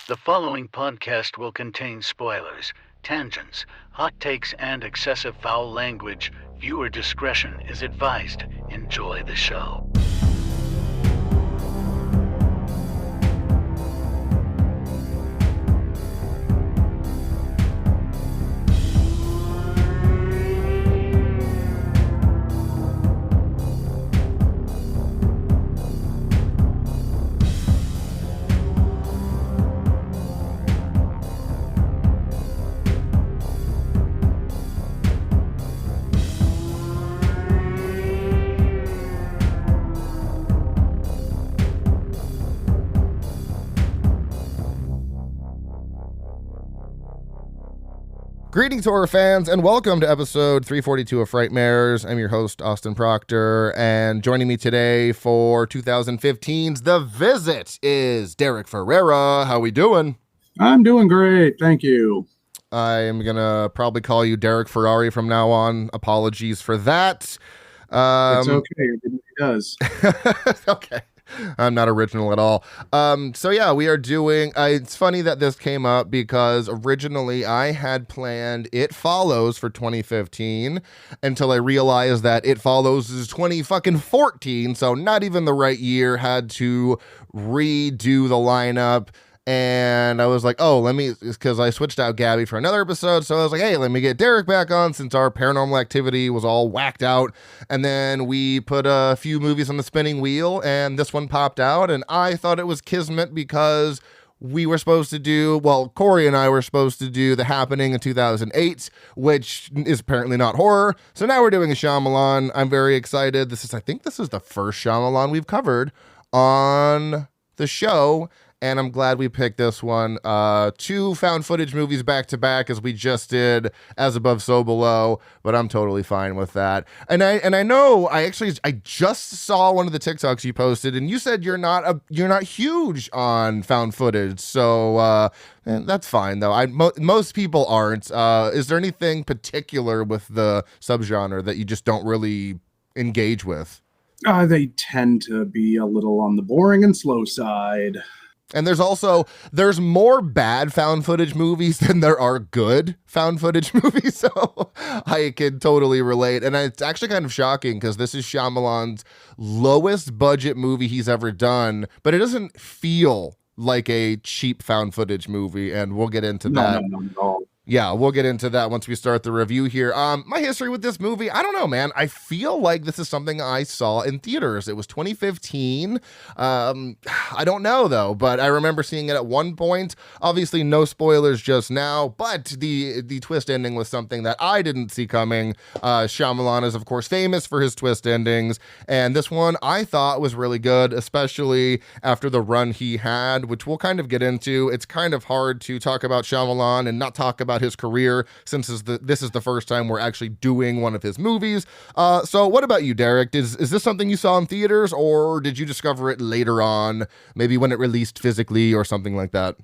The following podcast will contain spoilers, tangents, hot takes, and excessive foul language. Viewer discretion is advised. Enjoy the show. Greetings, horror fans, and welcome to episode 342 of Frightmares. I'm your host, Austin Proctor, and joining me today for 2015's The Visit is Derek Ferreira. How we doing? I'm doing great, thank you. I am going to probably call you Derek Ferrari from now on. Apologies for that. It's okay, it does. Okay. I'm not original at all. So yeah, we are doing, it's funny that this came up because originally I had planned It Follows for 2015 until I realized that It Follows is 2014, so not even the right year. Had to redo the lineup. And I was like, because I switched out Gabby for another episode. So I was like, hey, let me get Derek back on since our Paranormal Activity was all whacked out. And then we put a few movies on the spinning wheel and this one popped out. And I thought it was kismet because we were supposed to do, Corey and I were supposed to do The Happening in 2008, which is apparently not horror. So now we're doing a Shyamalan. I'm very excited. I think this is the first Shyamalan we've covered on the show. And I'm glad we picked this one. Two found footage movies back to back, as we just did As Above, So Below. But I'm totally fine with that. And I know I just saw one of the TikToks you posted, and you said you're not huge on found footage. So that's fine though. Most people aren't. Is there anything particular with the subgenre that you just don't really engage with? They tend to be a little on the boring and slow side. And there's more bad found footage movies than there are good found footage movies. So I can totally relate. And it's actually kind of shocking because this is Shyamalan's lowest budget movie he's ever done, but it doesn't feel like a cheap found footage movie. And we'll get into that. No. Yeah, we'll get into that once we start the review here. My history with this movie, I don't know, man. I feel like this is something I saw in theaters. It was 2015. I don't know, though, but I remember seeing it at one point. Obviously, no spoilers just now, but the twist ending was something that I didn't see coming. Shyamalan is, of course, famous for his twist endings, and this one I thought was really good, especially after the run he had, which we'll kind of get into. It's kind of hard to talk about Shyamalan and not talk about his career since this is the first time we're actually doing one of his movies. So what about you, Derek? Is this something you saw in theaters, or did you discover it later on, maybe when it released physically or something like that?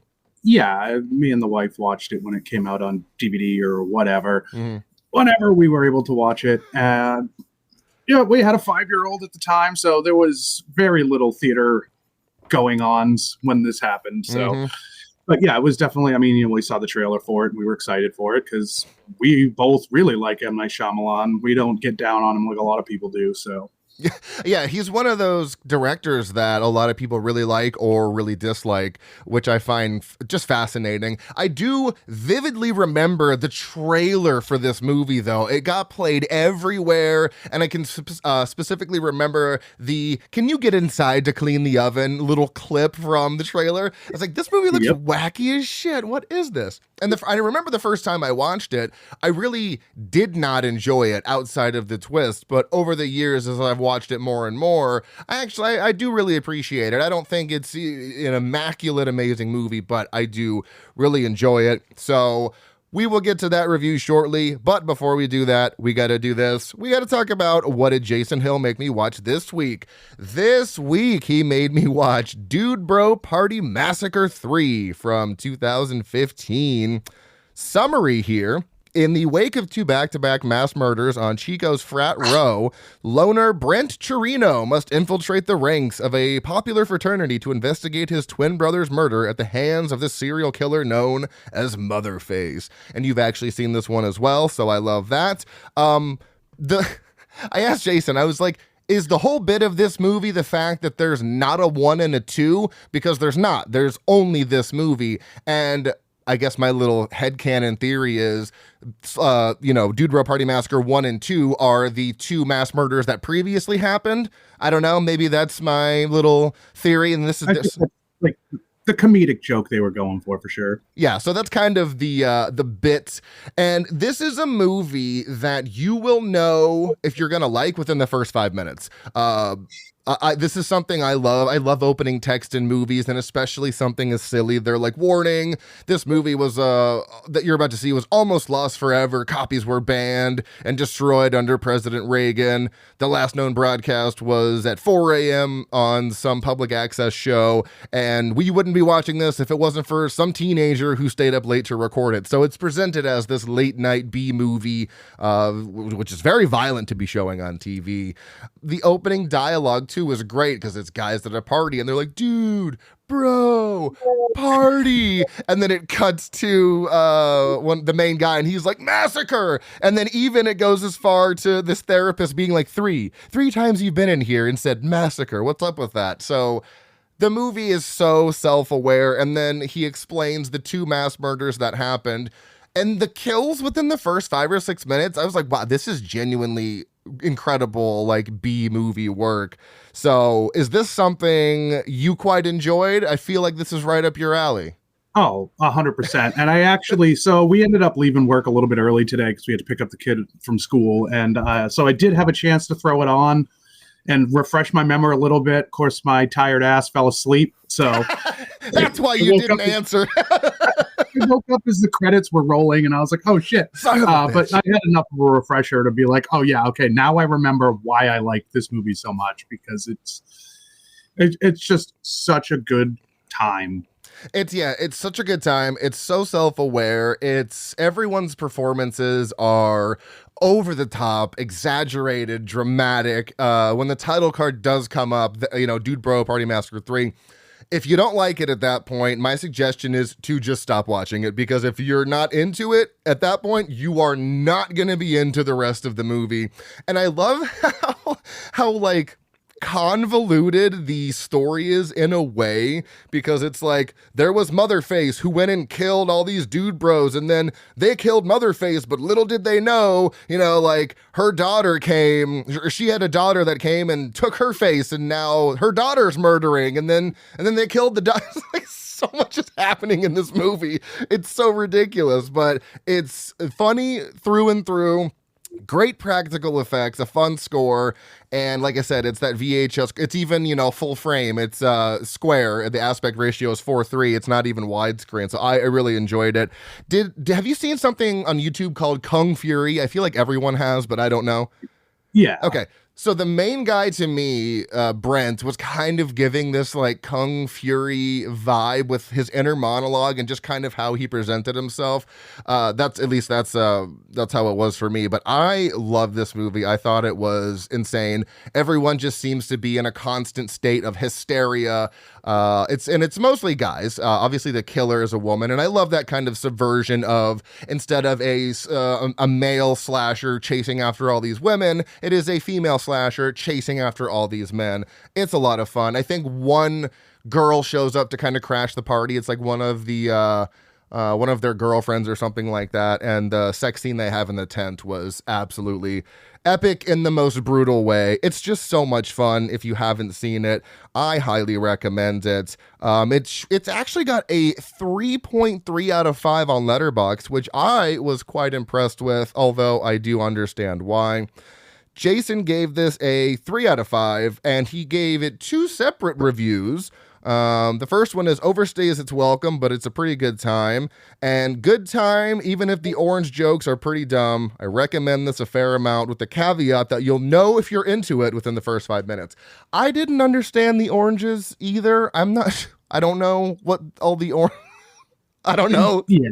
Yeah, me and the wife watched it when it came out on DVD or whatever. Mm-hmm. Whenever we were able to watch it. And we had a 5-year-old at the time, so there was very little theater going on when this happened. So Mm-hmm. But yeah, it was definitely, we saw the trailer for it and we were excited for it because we both really like M. Night Shyamalan. We don't get down on him like a lot of people do, so. Yeah, he's one of those directors that a lot of people really like or really dislike, which I find just fascinating. I do vividly remember the trailer for this movie, though. It got played everywhere, and I can specifically remember the "can you get inside to clean the oven" little clip from the trailer. I was like, this movie looks wacky as shit. What is this? And I remember the first time I watched it, I really did not enjoy it outside of the twist, but over the years, as I've watched it more and more, I do really appreciate it. I don't think it's an immaculate, amazing movie, but I do really enjoy it. So we will get to that review shortly, but before we do that, we got to do this. We got to talk about what did Jason Hill make me watch this week. This week, he made me watch Dude Bro Party Massacre 3 from 2015. Summary here In the wake of 2 back-to-back mass murders on Chico's frat row, loner Brent Chirino must infiltrate the ranks of a popular fraternity to investigate his twin brother's murder at the hands of the serial killer known as Motherface. And you've actually seen this one as well, so I love that. I asked Jason, I was like, is the whole bit of this movie the fact that there's not a 1 and a 2? Because there's not. There's only this movie. And I guess my little headcanon theory is, Dude Bro Party Massacre 1 and 2 are the 2 mass murders that previously happened. I don't know. Maybe that's my little theory. And this is like the comedic joke they were going for sure. Yeah, so that's kind of the bit. And this is a movie that you will know if you're going to like within the first 5 minutes. This is something I love. I love opening text in movies, and especially something as silly. They're like, warning, this movie was that you're about to see was almost lost forever. Copies were banned and destroyed under President Reagan. The last known broadcast was at 4 a.m. on some public access show, and we wouldn't be watching this if it wasn't for some teenager who stayed up late to record it. So it's presented as this late night B movie, which is very violent to be showing on TV. The opening dialogue too was great because it's guys at a party and they're like, dude, bro, party. And then it cuts to the main guy and he's like, massacre. And then even it goes as far to this therapist being like, three times you've been in here and said massacre. What's up with that? So the movie is so self-aware. And then he explains the 2 mass murders that happened. And the kills within the first 5 or 6 minutes, I was like, wow, this is genuinely incredible, like B movie work. So is this something you quite enjoyed? I feel like this is right up your alley. Oh, 100%. And I actually, so we ended up leaving work a little bit early today because we had to pick up the kid from school. And so I did have a chance to throw it on and refresh my memory a little bit. Of course, my tired ass fell asleep. So that's why you didn't answer. I woke up as the credits were rolling and I was like, oh shit. But I had enough of a refresher to be like, oh yeah, okay, now I remember why I like this movie so much, because it's just such a good time. It's such a good time. It's so self-aware. Everyone's performances are over the top, exaggerated, dramatic. When the title card does come up, Dude Bro Party Massacre 3, if you don't like it at that point, my suggestion is to just stop watching it, because if you're not into it at that point, you are not going to be into the rest of the movie. And I love how like convoluted the story is in a way, because it's like there was Motherface who went and killed all these dude bros, and then they killed Motherface, but little did they know, like her daughter came, she had a daughter that came and took her face, and now her daughter's murdering, and then they killed the daughter. Like, so much is happening in this movie. It's so ridiculous, but it's funny through and through. Great practical effects, a fun score, and like I said, it's that VHS. It's even, full frame. It's square. The aspect ratio is 4:3. It's not even widescreen, so I really enjoyed it. Have you seen something on YouTube called Kung Fury? I feel like everyone has, but I don't know. Yeah. Okay. So the main guy to me, Brent, was kind of giving this like Kung Fury vibe with his inner monologue and just kind of how he presented himself. That's how it was for me. But I love this movie. I thought it was insane. Everyone just seems to be in a constant state of hysteria. It's mostly guys. Obviously, the killer is a woman, and I love that kind of subversion of, instead of a male slasher chasing after all these women, it is a female slasher chasing after all these men. It's a lot of fun. I think one girl shows up to kind of crash the party. It's like one of their girlfriends or something like that, and the sex scene they have in the tent was absolutely epic in the most brutal way. It's just so much fun. If you haven't seen it, I highly recommend it. It's actually got a 3.3 out of 5 on Letterboxd, which I was quite impressed with, although I do understand why. Jason gave this a 3 out of 5, and he gave it 2 separate reviews. The first one is overstays its welcome, but it's a pretty good time. And good time, even if the orange jokes are pretty dumb. I recommend this a fair amount, with the caveat that you'll know if you're into it within the first 5 minutes. I didn't understand the oranges either. I don't know what all the I don't know. Yeah.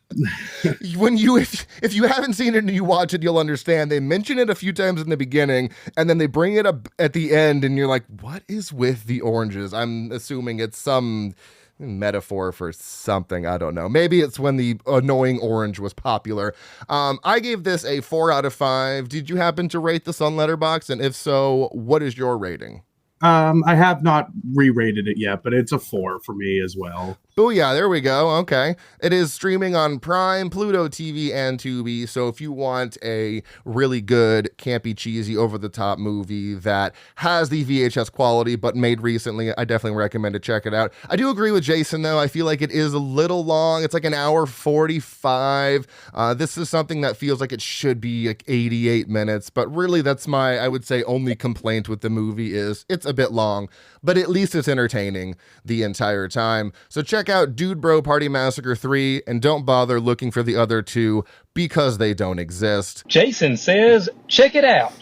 If you haven't seen it and you watch it, you'll understand. They mention it a few times in the beginning, and then they bring it up at the end, and you're like, what is with the oranges? I'm assuming it's some metaphor for something. I don't know. Maybe it's when the annoying orange was popular. I gave this a 4 out of 5. Did you happen to rate this on Letterboxd? And if so, what is your rating? I have not re-rated it yet, but it's a 4 for me as well. Oh yeah, there we go. Okay. It is streaming on Prime, Pluto TV, and Tubi. So if you want a really good, campy, cheesy, over-the-top movie that has the VHS quality but made recently, I definitely recommend to check it out. I do agree with Jason, though. I feel like it is a little long. It's like an hour 45. This is something that feels like it should be like 88 minutes. But really, that's my, I would say, only complaint with the movie is it's a bit long. But at least it's entertaining the entire time. So check out Dude Bro Party Massacre 3 and don't bother looking for the other 2 because they don't exist. Jason says, check it out.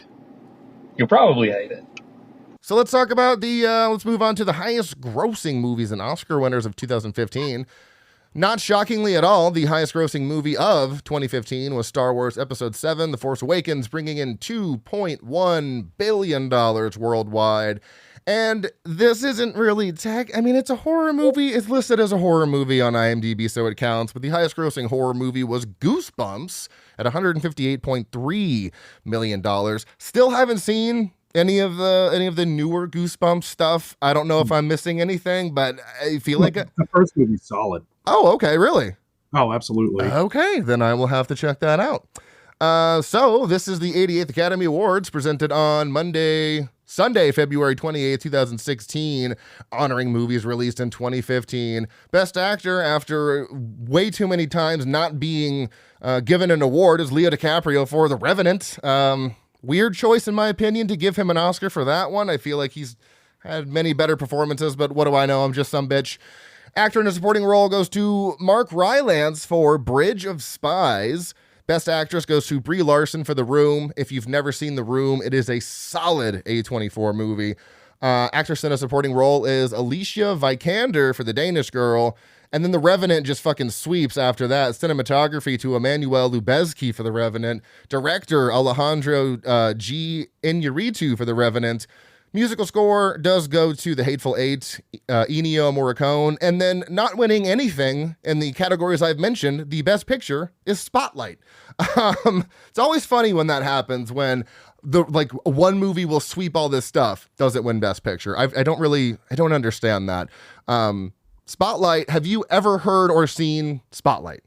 You'll probably hate it. So let's talk about let's move on to the highest grossing movies and Oscar winners of 2015. Not shockingly at all, the highest grossing movie of 2015 was Star Wars Episode 7, The Force Awakens, bringing in $2.1 billion worldwide. And this isn't really tech. I mean, it's a horror movie. It's listed as a horror movie on IMDb, so it counts. But the highest grossing horror movie was Goosebumps at $158.3 million. Still haven't seen any of the newer Goosebumps stuff. I don't know if I'm missing anything, but I feel like the first movie's solid. Oh, okay, really? Oh, absolutely. Okay, then I will have to check that out. So this is the 88th Academy Awards presented on Sunday, February 28th, 2016, honoring movies released in 2015. Best Actor, after way too many times not being given an award, is Leo DiCaprio for The Revenant. Weird choice, in my opinion, to give him an Oscar for that one. I feel like he's had many better performances, but what do I know? I'm just some bitch. Actor in a supporting role goes to Mark Rylance for Bridge of Spies. Best Actress goes to Brie Larson for The Room. If you've never seen The Room, it is a solid A24 movie. Actress in a supporting role is Alicia Vikander for The Danish Girl. And then The Revenant just fucking sweeps after that. Cinematography to Emmanuel Lubezki for The Revenant. Director Alejandro G. Iñárritu for The Revenant. Musical score does go to The Hateful Eight, Ennio Morricone, and then not winning anything in the categories I've mentioned, the best picture is Spotlight. It's always funny when that happens, when one movie will sweep all this stuff, doesn't win best picture. I don't understand that. Spotlight, have you ever heard or seen Spotlight?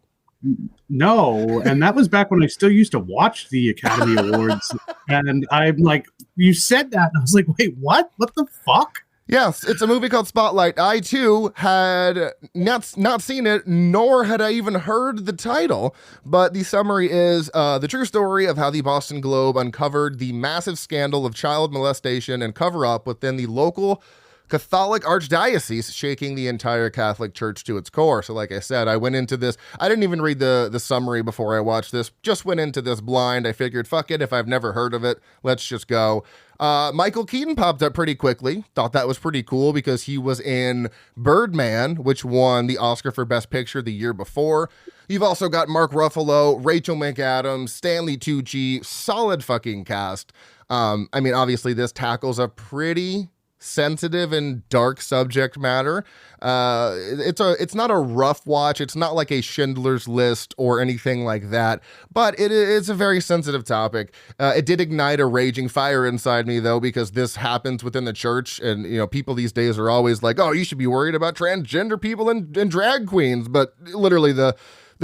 No, and that was back when I still used to watch the Academy Awards, and I'm like, you said that, and I was like, wait, what? What the fuck? Yes, it's a movie called Spotlight. I, too, had not seen it, nor had I even heard the title, but the summary is the true story of how the Boston Globe uncovered the massive scandal of child molestation and cover-up within the local Catholic archdiocese, shaking the entire Catholic Church to its core. So like I said, I went into this, I didn't even read the summary before I watched this, just went into this blind. I figured, fuck it, if I've never heard of it, let's just go. Michael Keaton popped up pretty quickly. Thought that was pretty cool because he was in Birdman, which won the Oscar for Best Picture the year before. You've also got Mark Ruffalo, Rachel McAdams, Stanley Tucci, solid fucking cast. I mean, obviously this tackles a pretty sensitive and dark subject matter. It's not a rough watch. It's not like a Schindler's List or anything like that, but it's a very sensitive topic. It did ignite a raging fire inside me, though, because this happens within the church, and people these days are always like, oh, you should be worried about transgender people and drag queens, but literally the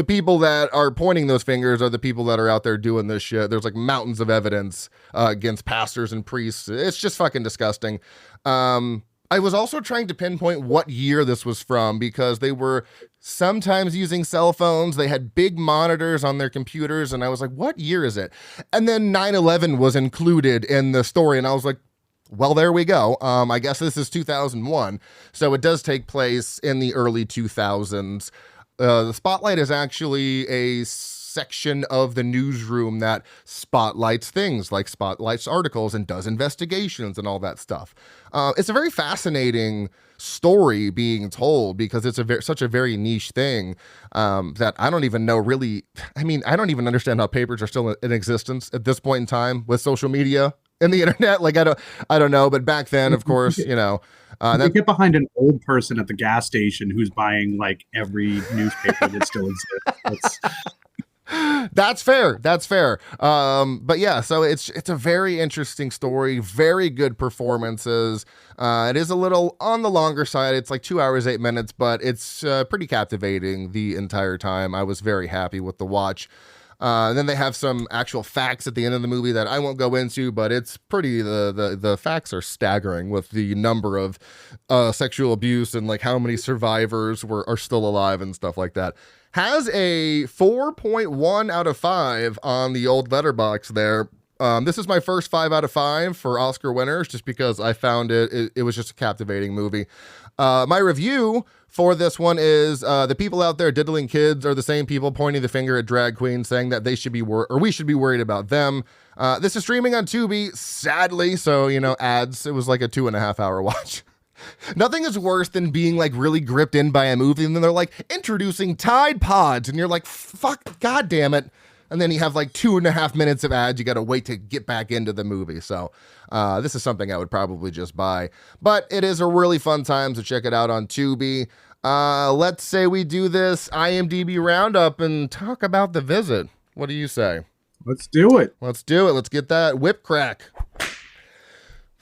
people that are pointing those fingers are the people that are out there doing this shit. There's like mountains of evidence against pastors and priests. It's just fucking disgusting. I was also trying to pinpoint what year this was from because they were sometimes using cell phones. They had big monitors on their computers, and I was like, what year is it? And then 9/11 was included in the story, and I was like, well, there we go. I guess this is 2001. So it does take place in the early 2000s. The Spotlight is actually a section of the newsroom that spotlights things, like spotlights articles and does investigations and all that stuff. It's a very fascinating story being told because it's such a very niche thing that I don't even know really. I mean, I don't even understand how papers are still in existence at this point in time with social media and the internet. Like, I don't know. But back then, of course, you know. You get behind an old person at the gas station who's buying like every newspaper that still exists. That's fair. But yeah, so it's a very interesting story, very good performances. It is a little on the longer side. It's like 2 hours, 8 minutes, but it's pretty captivating the entire time. I was very happy with the watch. Then they have some actual facts at the end of the movie that I won't go into, but it's pretty, the facts are staggering with the number of sexual abuse and like how many survivors are still alive and stuff like that. Has a 4.1 out of 5 on the old letterbox there. This is my first 5 out of 5 for Oscar winners, just because I found it was just a captivating movie. My review for this one is the people out there diddling kids are the same people pointing the finger at drag queens, saying that they should be we should be worried about them. This is streaming on Tubi, sadly, so ads. It was like a 2.5 hour watch. Nothing is worse than being like really gripped in by a movie and then they're like introducing Tide Pods and you're like, fuck, god damn it. And then you have like 2.5 minutes of ads. You got to wait to get back into the movie. So this is something I would probably just buy. But it is a really fun time, so check it out on Tubi. Let's say we do this IMDb roundup and talk about The Visit. What do you say? Let's do it. Let's get that whip crack.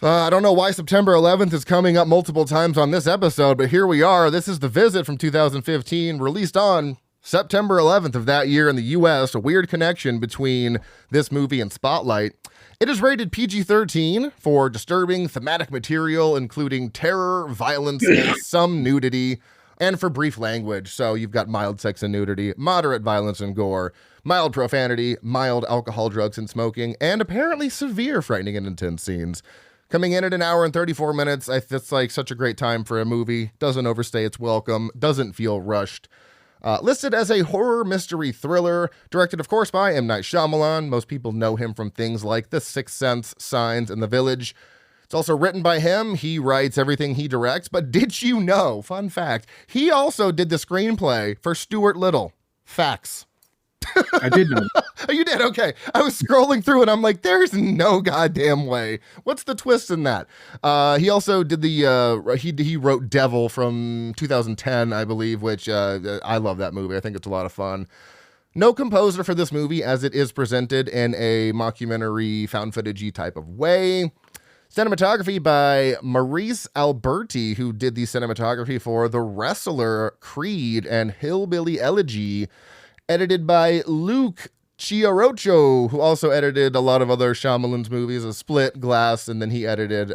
I don't know why September 11th is coming up multiple times on this episode, but here we are. This is The Visit from 2015, released on September 11th of that year in the U.S., a weird connection between this movie and Spotlight. It is rated PG-13 for disturbing thematic material, including terror, violence, and some nudity, and for brief language. So you've got mild sex and nudity, moderate violence and gore, mild profanity, mild alcohol, drugs, and smoking, and apparently severe frightening and intense scenes. Coming in at 1 hour and 34 minutes, it's like such a great time for a movie. Doesn't overstay its welcome, doesn't feel rushed. Listed as a horror mystery thriller, directed, of course, by M. Night Shyamalan. Most people know him from things like The Sixth Sense, Signs, and The Village. It's also written by him. He writes everything he directs. But did you know, fun fact, he also did the screenplay for Stuart Little. Facts. I did know that. Oh, you did? Okay. I was scrolling through and I'm like, there's no goddamn way. What's the twist in that? He also did he wrote Devil from 2010, I believe, which I love that movie. I think it's a lot of fun. No composer for this movie, as it is presented in a mockumentary found footage-y type of way. Cinematography by Maurice Alberti, who did the cinematography for The Wrestler, Creed, and Hillbilly Elegy. Edited by Luke Chiarocho, who also edited a lot of other Shyamalan's movies, A Split, Glass, and then he edited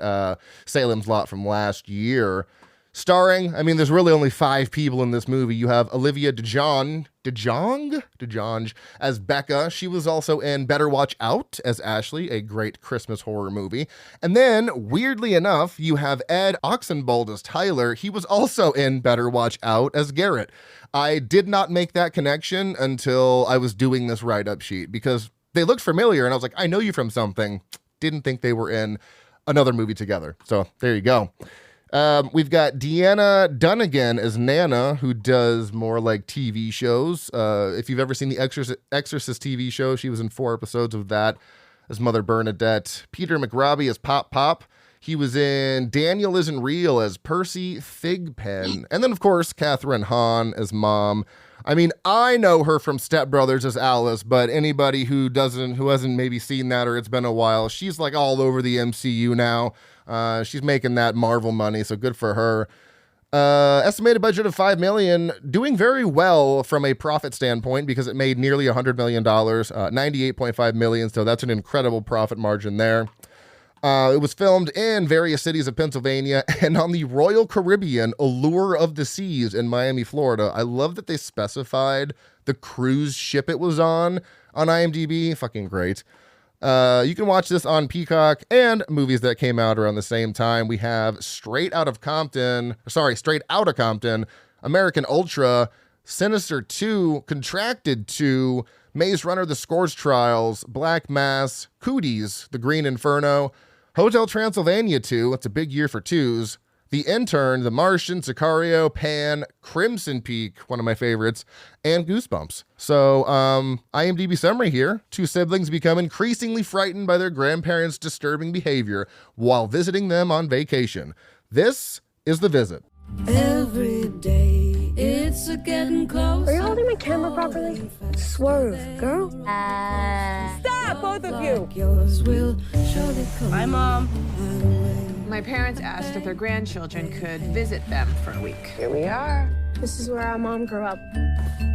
Salem's Lot from last year. Starring, there's really only 5 people in this movie. You have Olivia DeJonge as Becca. She was also in Better Watch Out as Ashley, a great Christmas horror movie. And then, weirdly enough, you have Ed Oxenbould as Tyler. He was also in Better Watch Out as Garrett. I did not make that connection until I was doing this write-up sheet because they looked familiar and I was like, I know you from something. Didn't think they were in another movie together. So there you go. We've got Deanna Dunnigan as Nana, who does more like TV shows. If you've ever seen the Exorcist TV show, she was in 4 episodes of that as Mother Bernadette. Peter McRobbie as Pop. He was in Daniel Isn't Real as Percy Thigpen. And then, of course, Catherine Hahn as Mom. I know her from Step Brothers as Alice, but anybody who hasn't maybe seen that or it's been a while, she's like all over the MCU now. She's making that Marvel money, so good for her. Estimated budget of $5 million, doing very well from a profit standpoint because it made nearly $100 million, $98.5 million, so that's an incredible profit margin there. It was filmed in various cities of Pennsylvania and on the Royal Caribbean Allure of the Seas in Miami, Florida. I love that they specified the cruise ship it was on IMDb. Fucking great. You can watch this on Peacock and movies that came out around the same time. We have Straight Outta Compton, American Ultra, Sinister 2, Contracted 2, Maze Runner, The Scores Trials, Black Mass, Cooties, The Green Inferno, Hotel Transylvania 2, it's a big year for twos, The Intern, The Martian, Sicario, Pan, Crimson Peak, one of my favorites, and Goosebumps. So, IMDb summary here. 2 siblings become increasingly frightened by their grandparents' disturbing behavior while visiting them on vacation. This is The Visit. Every day it's a getting close. Are you holding my camera properly? Swerve, girl. Stop, both of you. Yours will surely come. Hi, Mom. My parents asked if their grandchildren could visit them for a week. Here we are. This is where our mom grew up.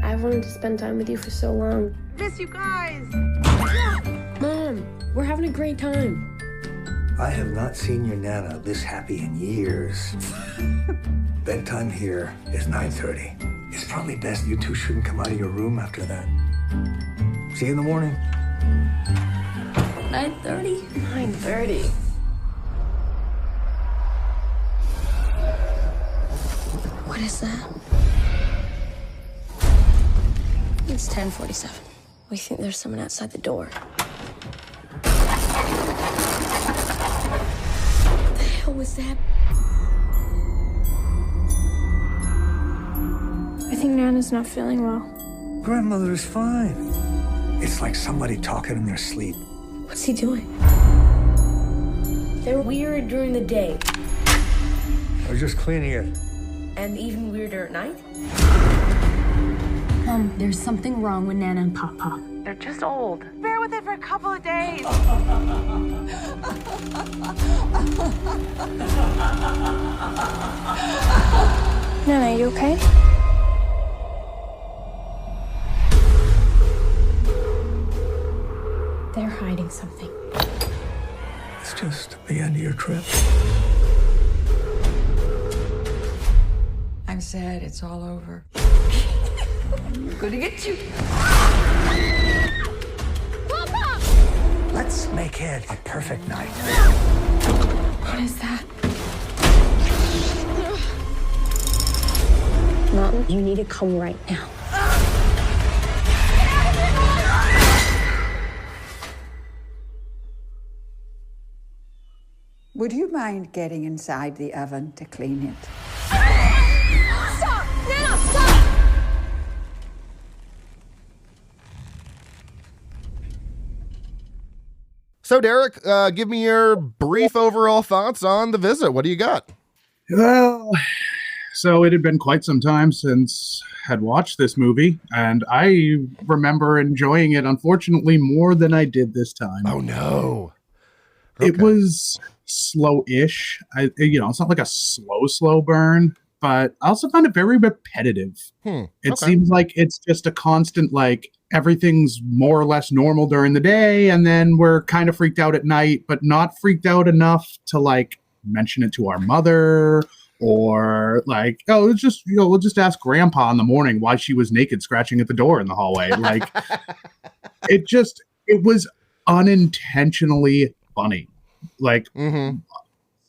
I've wanted to spend time with you for so long. Miss you guys. Mom, we're having a great time. I have not seen your Nana this happy in years. Bedtime here is 9:30. It's probably best you two shouldn't come out of your room after that. See you in the morning. 9:30? 9:30. What is that? It's 10:47. We think there's someone outside the door. What the hell was that? I think Nana's not feeling well. Grandmother is fine. It's like somebody talking in their sleep. What's he doing? They're weird during the day. I was just cleaning it. And even weirder at night? Mom, there's something wrong with Nana and Papa. They're just old. Bear with it for a couple of days. Nana, you okay? They're hiding something. It's just the end of your trip. I'm sad it's all over. I'm gonna get you. Let's make it a perfect night. What is that? Mom, you need to come right now. Would you mind getting inside the oven to clean it? Stop! Nana, stop! So, Derek, give me your brief overall thoughts on The Visit. What do you got? Well, so it had been quite some time since I had watched this movie, and I remember enjoying it, unfortunately, more than I did this time. Oh, no. It was slow-ish. It's not like a slow burn, but I also found it very repetitive. It seems like it's just a constant, like, everything's more or less normal during the day, and then we're kind of freaked out at night, but not freaked out enough to, like, mention it to our mother, or like, oh, it's just, we'll just ask Grandpa in the morning why she was naked scratching at the door in the hallway. Like, it was unintentionally funny. Like,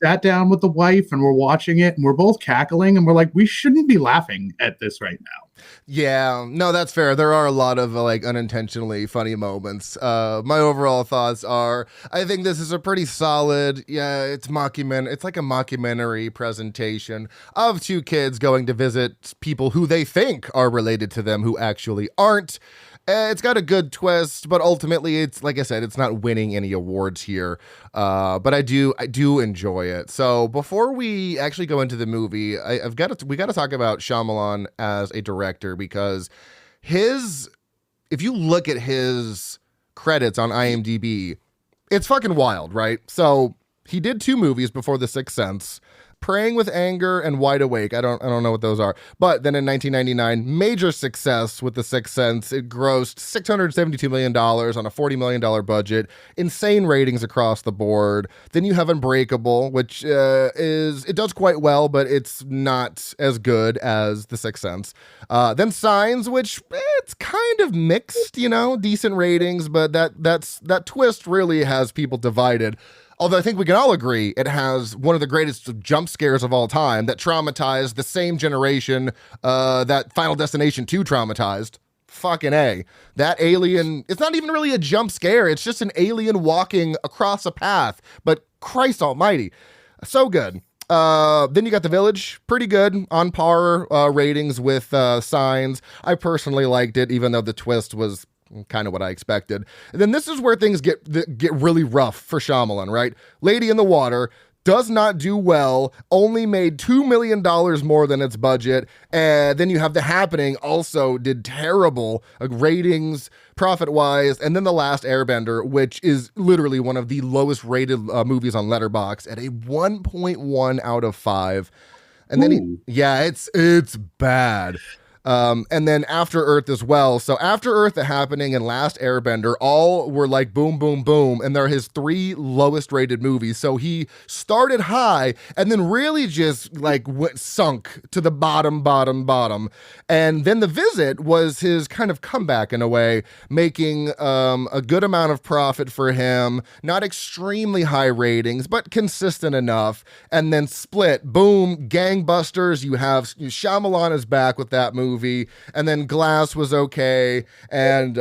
sat down with the wife and we're watching it and we're both cackling and we're like, we shouldn't be laughing at this right now. Yeah, no, that's fair. There are a lot of like unintentionally funny moments. My overall thoughts are, I think this is a pretty solid, it's like a mockumentary presentation of 2 kids going to visit people who they think are related to them who actually aren't. It's got a good twist, but ultimately, it's like I said, it's not winning any awards here. But I do enjoy it. So before we actually go into the movie, we got to talk about Shyamalan as a director, because if you look at his credits on IMDb, it's fucking wild, right? So he did 2 movies before The Sixth Sense. Praying with Anger and Wide Awake. I don't know what those are. But then in 1999, major success with The Sixth Sense. It grossed $672 million on a $40 million budget. Insane ratings across the board. Then you have Unbreakable, which it does quite well, but it's not as good as The Sixth Sense. Then Signs, which it's kind of mixed, decent ratings, but that twist really has people divided. Although I think we can all agree it has one of the greatest jump scares of all time that traumatized the same generation that Final Destination 2 traumatized. Fucking A. That alien, it's not even really a jump scare. It's just an alien walking across a path. But Christ almighty. So good. Then you got The Village. Pretty good. On par ratings with Signs. I personally liked it, even though the twist was kind of what I expected. And then this is where things get really rough for Shyamalan, right? Lady in the Water does not do well, only made $2 million more than its budget. And then you have The Happening, also did terrible ratings, profit-wise. And then The Last Airbender, which is literally one of the lowest rated movies on Letterboxd at a 1.1 out of 5. And then, it's bad. And then After Earth as well. So After Earth, The Happening, and Last Airbender all were like boom, boom, boom. And they're his 3 lowest rated movies. So he started high and then really just like sunk to the bottom. And then The Visit was his kind of comeback in a way, making a good amount of profit for him. Not extremely high ratings, but consistent enough. And then Split, boom, gangbusters. You have Shyamalan is back with that movie. And then Glass was okay, and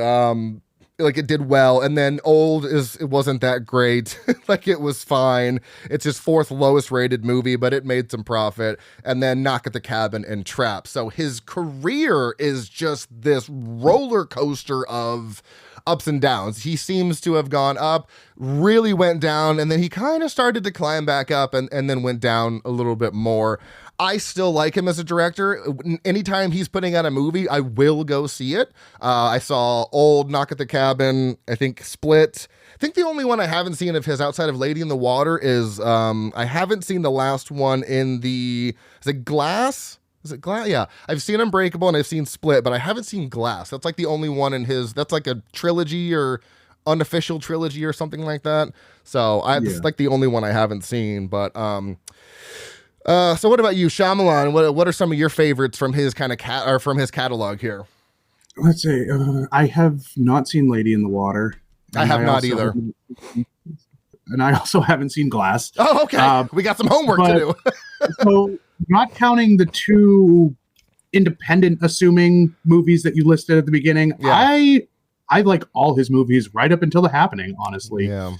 like it did well. And then Old it wasn't that great. Like it was fine. It's his 4th lowest rated movie, but it made some profit. And then Knock at the Cabin and Trap. So his career is just this roller coaster of ups and downs. He seems to have gone up, really went down, and then he kind of started to climb back up and then went down a little bit more. I still like him as a director. Anytime he's putting out a movie, I will go see it. I saw Old, Knock at the Cabin, I think Split. I think the only one I haven't seen of his outside of Lady in the Water is I haven't seen the last one in the... Is it Glass? Is it Glass? Yeah. I've seen Unbreakable and I've seen Split, but I haven't seen Glass. That's like the only one in his... That's like a trilogy or unofficial trilogy or something like that. So it's like the only one I haven't seen, but... So what about you, Shyamalan? What are some of your favorites from his kind of from his catalog here? Let's see. I have not seen Lady in the Water. I have not either. And I also haven't seen Glass. Oh, okay. We got some homework to do. So, not counting the 2 independent assuming movies that you listed at the beginning, I like all his movies right up until The Happening, honestly. Yeah.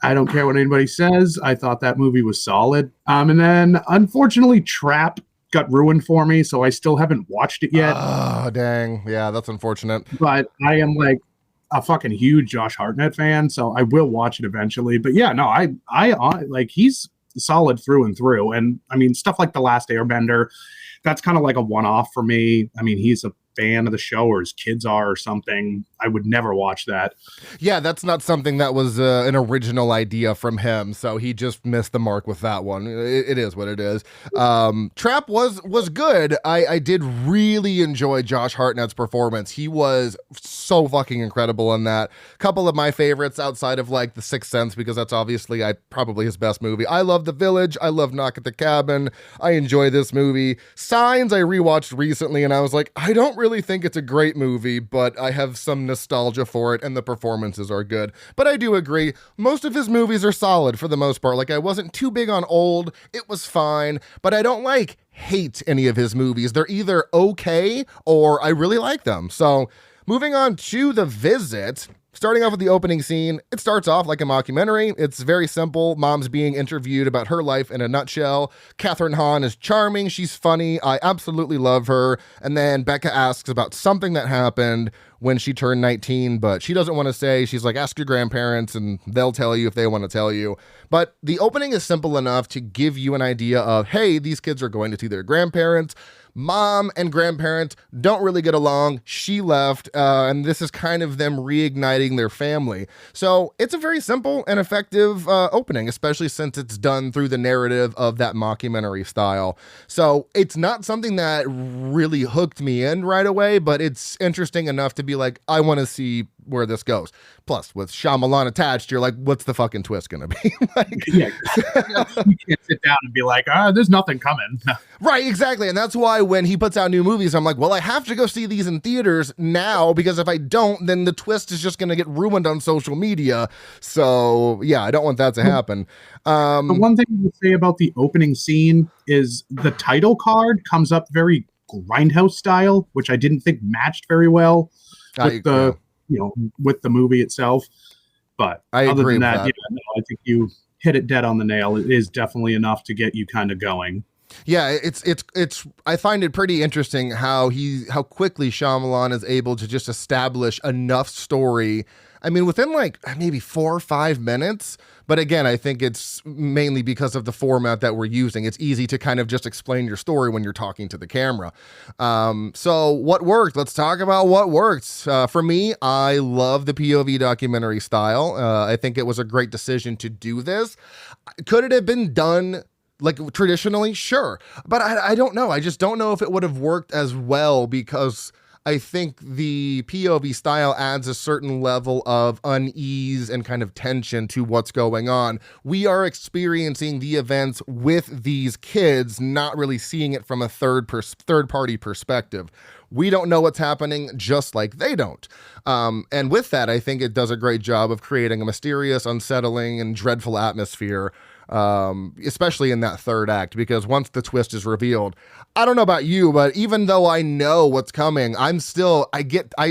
I don't care what anybody says. I thought that movie was solid. And then, unfortunately, Trap got ruined for me, so I still haven't watched it yet. Oh, dang. Yeah, that's unfortunate. But I am, like, a fucking huge Josh Hartnett fan, so I will watch it eventually. But, yeah, no, I like, he's solid through and through. And, I mean, stuff like The Last Airbender, that's kind of like a one-off for me. I mean, he's a fan of the show, or his kids are, or something. I would never watch that. Yeah, that's not something that was an original idea from him, so he just missed the mark with that one. It is what it is. Trap was good. I did really enjoy Josh Hartnett's performance. He was so fucking incredible in that. Couple of my favorites outside of like The Sixth Sense, because that's obviously probably his best movie. I love The Village. I love Knock at the Cabin. I enjoy this movie. Signs I rewatched recently, and I was like, I don't really think it's a great movie, but I have some nostalgia for it, and the performances are good. But I do agree, most of his movies are solid for the most part. Like, I wasn't too big on Old. It was fine, but I don't hate any of his movies. They're either okay or I really like them. So moving on to The Visit. Starting off with the opening scene, it starts off like a mockumentary. It's very simple. Mom's being interviewed about her life in a nutshell. Catherine Hahn is charming. She's funny. I absolutely love her. And then Becca asks about something that happened when she turned 19, but she doesn't want to say. She's like, ask your grandparents and they'll tell you if they want to tell you. But the opening is simple enough to give you an idea of, hey, these kids are going to see their grandparents. Mom and grandparents don't really get along. She left, and this is kind of them reigniting their family. So it's a very simple and effective opening, especially since it's done through the narrative of that mockumentary style. So it's not something that really hooked me in right away, but it's interesting enough to be like, I want to see where this goes. Plus, with Shyamalan attached, you're like, what's the fucking twist gonna be? Like, yeah, you can't sit down and be like, there's nothing coming. Right, exactly. And that's why when he puts out new movies, I'm like, well, I have to go see these in theaters now, because if I don't, then the twist is just going to get ruined on social media. So, yeah, I don't want that to happen. The one thing I would say about the opening scene is the title card comes up very Grindhouse style, which I didn't think matched very well with with the movie itself. But other than that, yeah, no, I think you hit it dead on the nail. It is definitely enough to get you kind of going. Yeah, it's I find it pretty interesting how quickly Shyamalan is able to just establish enough story. I mean, within like maybe 4 or 5 minutes. But again, I think it's mainly because of the format that we're using. It's easy to kind of just explain your story when you're talking to the camera. So what worked? Let's talk about what works. For me, I love the POV documentary style. I think it was a great decision to do this. Could it have been done like traditionally? Sure. But I don't know. I just don't know if it would have worked as well, because I think the POV style adds a certain level of unease and kind of tension to what's going on. We are experiencing the events with these kids, not really seeing it from a third-party perspective. We don't know what's happening, just like they don't. And with that, I think it does a great job of creating a mysterious, unsettling, and dreadful atmosphere, especially in that third act, because once the twist is revealed, I don't know about you, but even though I know what's coming, I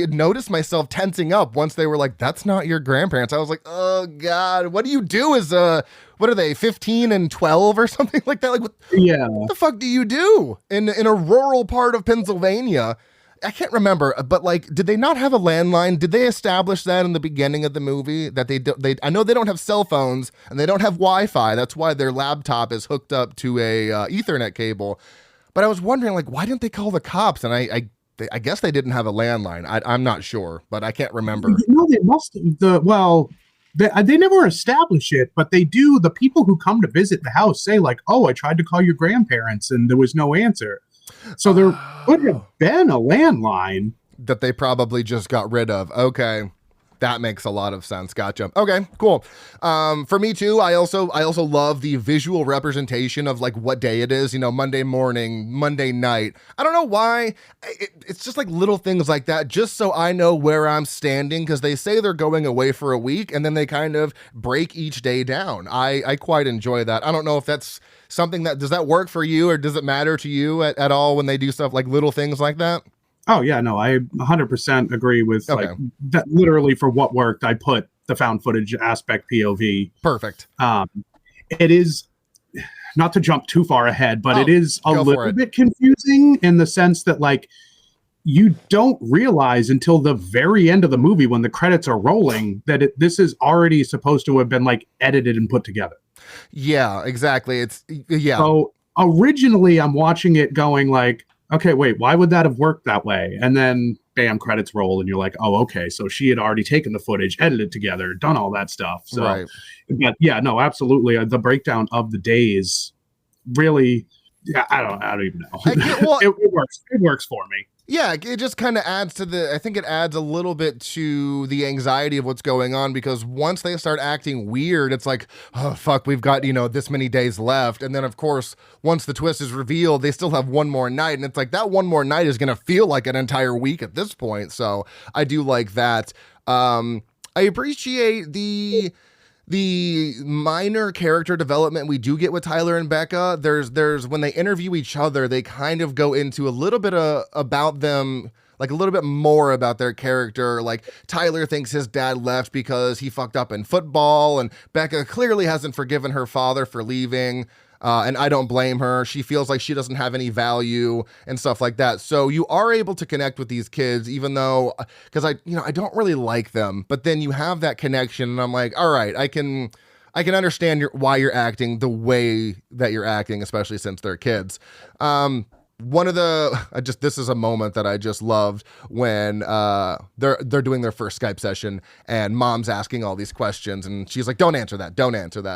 noticed myself tensing up once they were like, that's not your grandparents. I was like, oh God, what do you do as what are they, 15 and 12 or something like that? Like, what the fuck do you do in a rural part of Pennsylvania? I can't remember, but like, did they not have a landline? Did they establish that in the beginning of the movie that I know they don't have cell phones and they don't have Wi-Fi. That's why their laptop is hooked up to a Ethernet cable. But I was wondering, like, why didn't they call the cops? And I guess they didn't have a landline. I'm not sure, but I can't remember. No, they must. They never establish it, but they do. The people who come to visit the house say like, "Oh, I tried to call your grandparents and there was no answer." So there would have been a landline that they probably just got rid of. Okay. That makes a lot of sense. Gotcha. Okay, cool. For me too, I also love the visual representation of like what day it is, Monday morning, Monday night. I don't know why. It's just like little things like that, just so I know where I'm standing, because they say they're going away for a week and then they kind of break each day down. I quite enjoy that. I don't know if that's something does that work for you, or does it matter to you at all when they do stuff like little things like that? Oh, yeah, no, I 100% agree with like that. Literally, for what worked, I put the found footage aspect POV. Perfect. It is, not to jump too far ahead, but it is a little bit confusing in the sense that like you don't realize until the very end of the movie when the credits are rolling that this is already supposed to have been like edited and put together. Yeah, exactly. So originally I'm watching it going like, okay, wait, why would that have worked that way? And then, bam, credits roll, and you're like, oh, okay, so she had already taken the footage, edited together, done all that stuff. So, right. But yeah, no, absolutely. The breakdown of the days really, I don't even know. It works. It works for me. Yeah, it just kind of adds I think it adds a little bit to the anxiety of what's going on, because once they start acting weird, it's like, oh, fuck, we've got, this many days left. And then, of course, once the twist is revealed, they still have one more night. And it's like that one more night is going to feel like an entire week at this point. So I do like that. I appreciate the minor character development we do get with Tyler and Becca. There's when they interview each other, they kind of go into a little bit about them, like a little bit more about their character. Like Tyler thinks his dad left because he fucked up in football, and Becca clearly hasn't forgiven her father for leaving. And I don't blame her. She feels like she doesn't have any value and stuff like that. So you are able to connect with these kids, even though, because I don't really like them, but then you have that connection, and I'm like, all right, I can understand why you're acting the way that you're acting, especially since they're kids. This is a moment that I just loved when they're doing their first Skype session, and mom's asking all these questions, and she's like, don't answer that,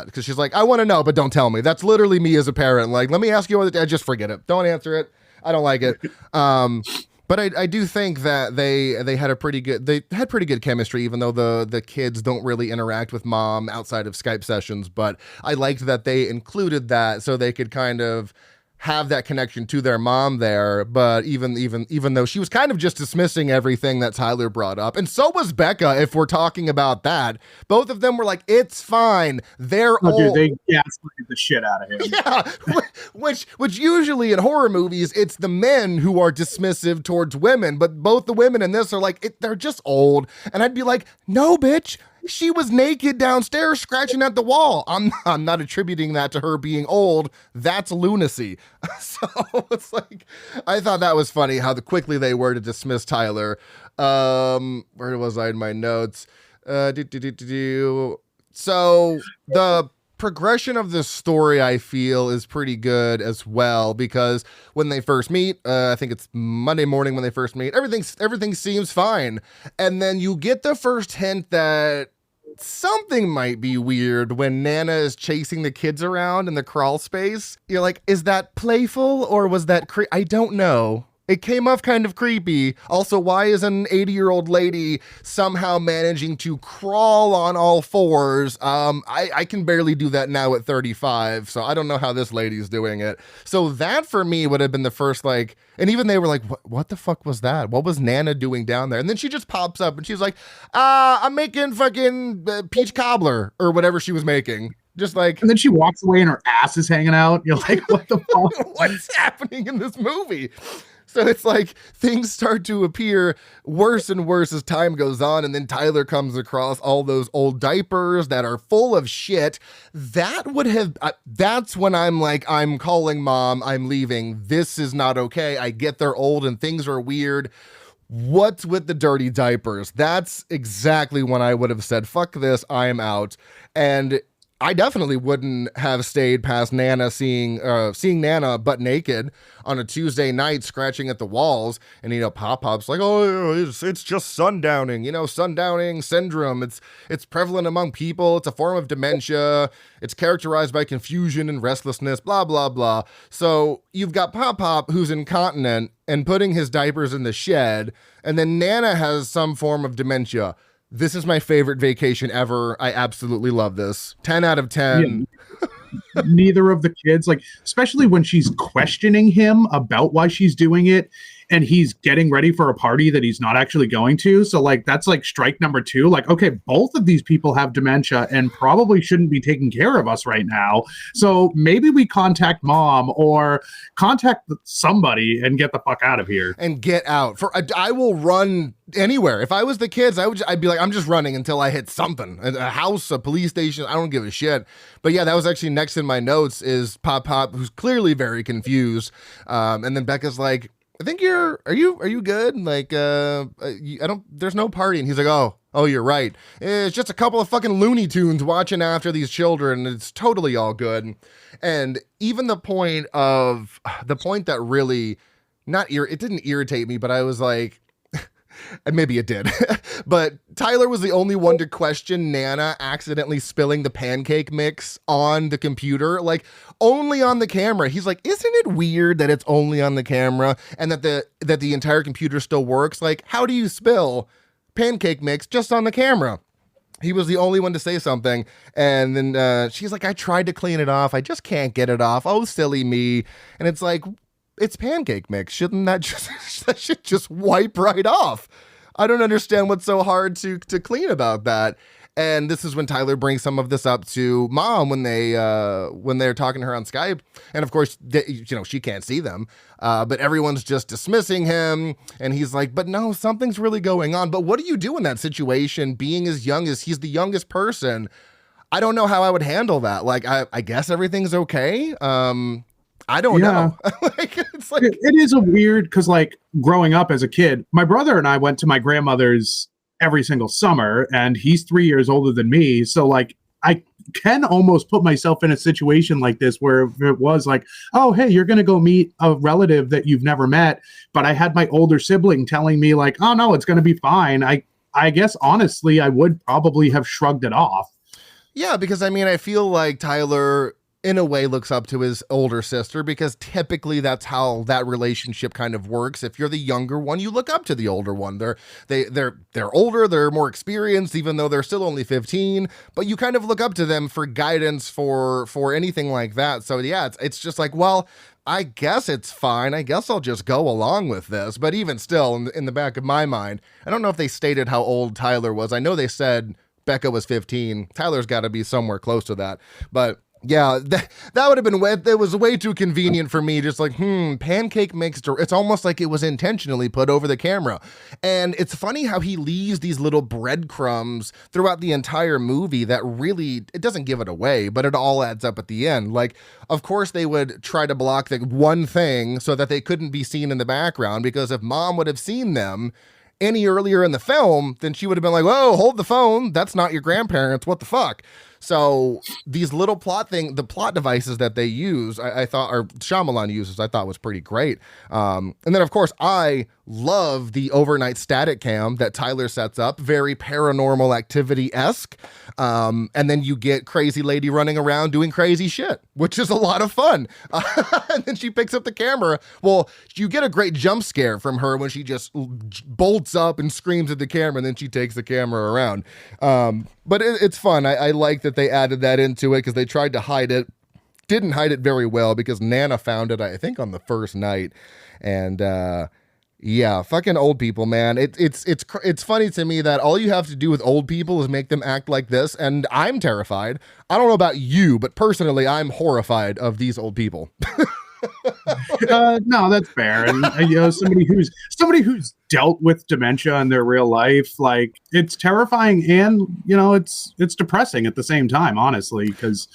because she's like, I want to know, but don't tell me. That's literally me as a parent. Like, let me ask you, just forget it, don't answer it, I don't like it. But I do think that they had pretty good chemistry, even though the kids don't really interact with mom outside of Skype sessions. But I liked that they included that so they could kind of have that connection to their mom there. But even though she was kind of just dismissing everything that Tyler brought up, and so was Becca, if we're talking about that, both of them were like, it's fine, they're old. Dude, they gaslighted the shit out of him. Yeah, which usually in horror movies, it's the men who are dismissive towards women, but both the women in this are like, they're just old. And I'd be like, no, bitch, she was naked downstairs scratching at the wall. I'm not attributing that to her being old. That's lunacy. So it's like, I thought that was funny how quickly they were to dismiss Tyler. Where was I in my notes? So the progression of this story, I feel, is pretty good as well, because when they first meet, I think it's Monday morning when they first meet, everything seems fine. And then you get the first hint that something might be weird when Nana is chasing the kids around in the crawl space. You're like, is that playful or was that I don't know. It came off kind of creepy. Also, why is an 80-year-old lady somehow managing to crawl on all fours? I can barely do that now at 35, so I don't know how this lady's doing it. So that for me would have been the first, like, and even they were like, what the fuck was that? What was Nana doing down there? And then she just pops up and she's like, I'm making fucking peach cobbler or whatever she was making. Just like, and then she walks away and her ass is hanging out. You're like, what the fuck? What's happening in this movie? So it's like things start to appear worse and worse as time goes on. And then Tyler comes across all those old diapers that are full of shit. That would have, that's when I'm like, I'm calling mom, I'm leaving. This is not okay. I get they're old and things are weird. What's with the dirty diapers? That's exactly when I would have said, fuck this, I'm out. And I definitely wouldn't have stayed past Nana seeing Nana butt naked on a Tuesday night scratching at the walls. And, Pop-Pop's like, oh, it's just sundowning, sundowning syndrome. It's prevalent among people. It's a form of dementia. It's characterized by confusion and restlessness, blah, blah, blah. So you've got Pop-Pop who's incontinent and putting his diapers in the shed. And then Nana has some form of dementia. This is my favorite vacation ever. I absolutely love this. 10 out of 10. Yeah. Neither of the kids, like, especially when she's questioning him about why she's doing it, and he's getting ready for a party that he's not actually going to. So, like, that's like strike number 2. Like, okay, both of these people have dementia and probably shouldn't be taking care of us right now. So maybe we contact mom or contact somebody and get the fuck out of here. And get out. I will run anywhere. If I was the kids, I'd be like, I'm just running until I hit something. A house, a police station, I don't give a shit. But yeah, that was actually next in my notes is Pop, who's clearly very confused. And then Becca's like, I think are you good? Like, there's no party. And he's like, oh, you're right. It's just a couple of fucking Looney Tunes watching after these children. It's totally all good. And even the point that really it didn't irritate me, but I was like, maybe it did. But Tyler was the only one to question Nana accidentally spilling the pancake mix on the computer, like only on the camera. He's like, isn't it weird that it's only on the camera and that the entire computer still works? Like, how do you spill pancake mix just on the camera? He was the only one to say something. And then she's like, I tried to clean it off. I just can't get it off. Oh, silly me. And it's like, it's pancake mix. Shouldn't that should just wipe right off? I don't understand what's so hard to clean about that. And this is when Tyler brings some of this up to mom when they're talking to her on Skype. And of course, she can't see them, but everyone's just dismissing him. And he's like, but no, something's really going on. But what do you do in that situation? Being as young as he's the youngest person, I don't know how I would handle that. Like, I guess everything's okay. I don't know. It's like, it is a weird, because like growing up as a kid, my brother and I went to my grandmother's every single summer, and he's 3 years older than me. So like, I can almost put myself in a situation like this where it was like, oh, hey, you're going to go meet a relative that you've never met. But I had my older sibling telling me like, oh no, it's going to be fine. I guess honestly, I would probably have shrugged it off. Yeah, because I mean, I feel like Tyler in a way looks up to his older sister, because typically that's how that relationship kind of works. If you're the younger one, you look up to the older one. They're older, they're more experienced, even though they're still only 15, but you kind of look up to them for guidance for anything like that. So yeah, it's just like, well, I guess it's fine. I guess I'll just go along with this. But even still, in the back of my mind, I don't know if they stated how old Tyler was. I know they said Becca was 15. Tyler's got to be somewhere close to that. But yeah, that would have been way, it was way too convenient for me. Just like, pancake mix. It's almost like it was intentionally put over the camera. And it's funny how he leaves these little breadcrumbs throughout the entire movie that really, it doesn't give it away, but it all adds up at the end. Like, of course they would try to block the one thing so that they couldn't be seen in the background, because if Mom would have seen them any earlier in the film, then she would have been like, whoa, hold the phone. That's not your grandparents. What the fuck? So these little the plot devices that they use, I thought, or Shyamalan uses, I thought was pretty great. And then, of course, I love the overnight static cam that Tyler sets up, very Paranormal Activity-esque. And then you get crazy lady running around doing crazy shit, which is a lot of fun. And then she picks up the camera. Well, you get a great jump scare from her when she just bolts up and screams at the camera, and then she takes the camera around. But it's fun. I like that they added that into it, because they tried to hide it. Didn't hide it very well, because Nana found it, I think, on the first night. And yeah, fucking old people, man. It's funny to me that all you have to do with old people is make them act like this, and I'm terrified. I don't know about you, but personally, I'm horrified of these old people. No, that's fair. And somebody who's dealt with dementia in their real life, like, it's terrifying, and it's depressing at the same time, honestly, because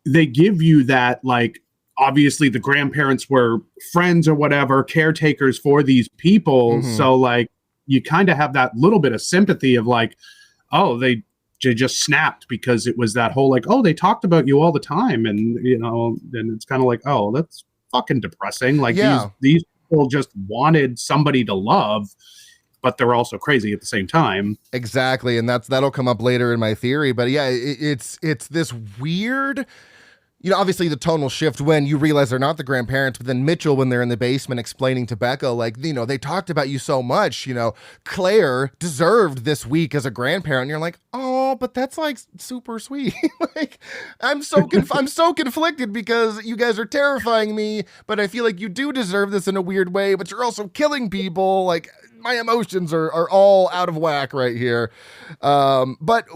they give you that, like, obviously the grandparents were friends or whatever, caretakers for these people. Mm-hmm. So like, you kind of have that little bit of sympathy of like, oh, they just snapped because it was that whole like, oh, they talked about you all the time. And, and it's kind of like, oh, that's fucking depressing. Like, yeah, these people just wanted somebody to love, but they're also crazy at the same time. Exactly. And that'll come up later in my theory. But yeah, it's this weird, obviously the tone will shift when you realize they're not the grandparents, but then Mitchell, when they're in the basement explaining to Becca, like, they talked about you so much, Claire deserved this week as a grandparent. And you're like, oh, but that's like super sweet. Like, I'm so conflicted, because you guys are terrifying me, but I feel like you do deserve this in a weird way, but you're also killing people. Like, my emotions are all out of whack right here. But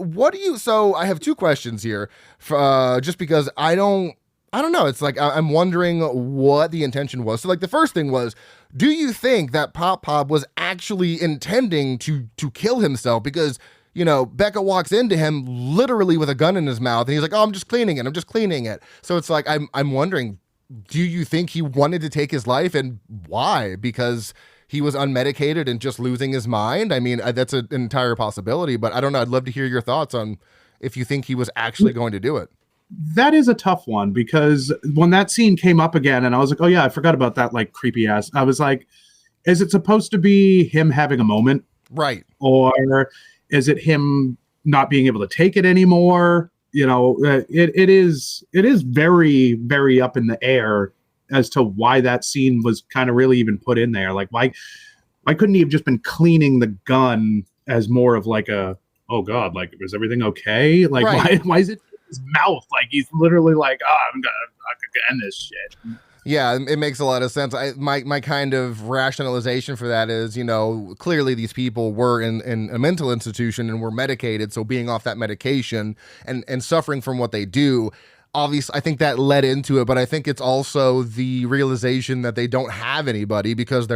so I have two questions here, just because I don't know. It's like, I'm wondering what the intention was. So like, the first thing was, do you think that Pop was actually intending to kill himself? Because, Becca walks into him literally with a gun in his mouth, and he's like, oh, I'm just cleaning it. So it's like, I'm wondering, do you think he wanted to take his life, and why? Because he was unmedicated and just losing his mind? I mean, that's an entire possibility, but I don't know. I'd love to hear your thoughts on if you think he was actually going to do it. That is a tough one, because when that scene came up again, and I was like, oh yeah, I forgot about that, like, creepy ass. I was like, is it supposed to be him having a moment? Right. Or is it him not being able to take it anymore? It is very, very up in the air as to why that scene was kind of really even put in there. Like, why couldn't he have just been cleaning the gun as more of like a, oh God, like, was everything okay? Like, right. Why is it in his mouth? Like, he's literally like, oh, I'm gonna end this shit. Yeah, it makes a lot of sense. My kind of rationalization for that is, clearly these people were in a mental institution and were medicated. So being off that medication and suffering from what they do, obviously, I think that led into it, but I think it's also the realization that they don't have anybody, because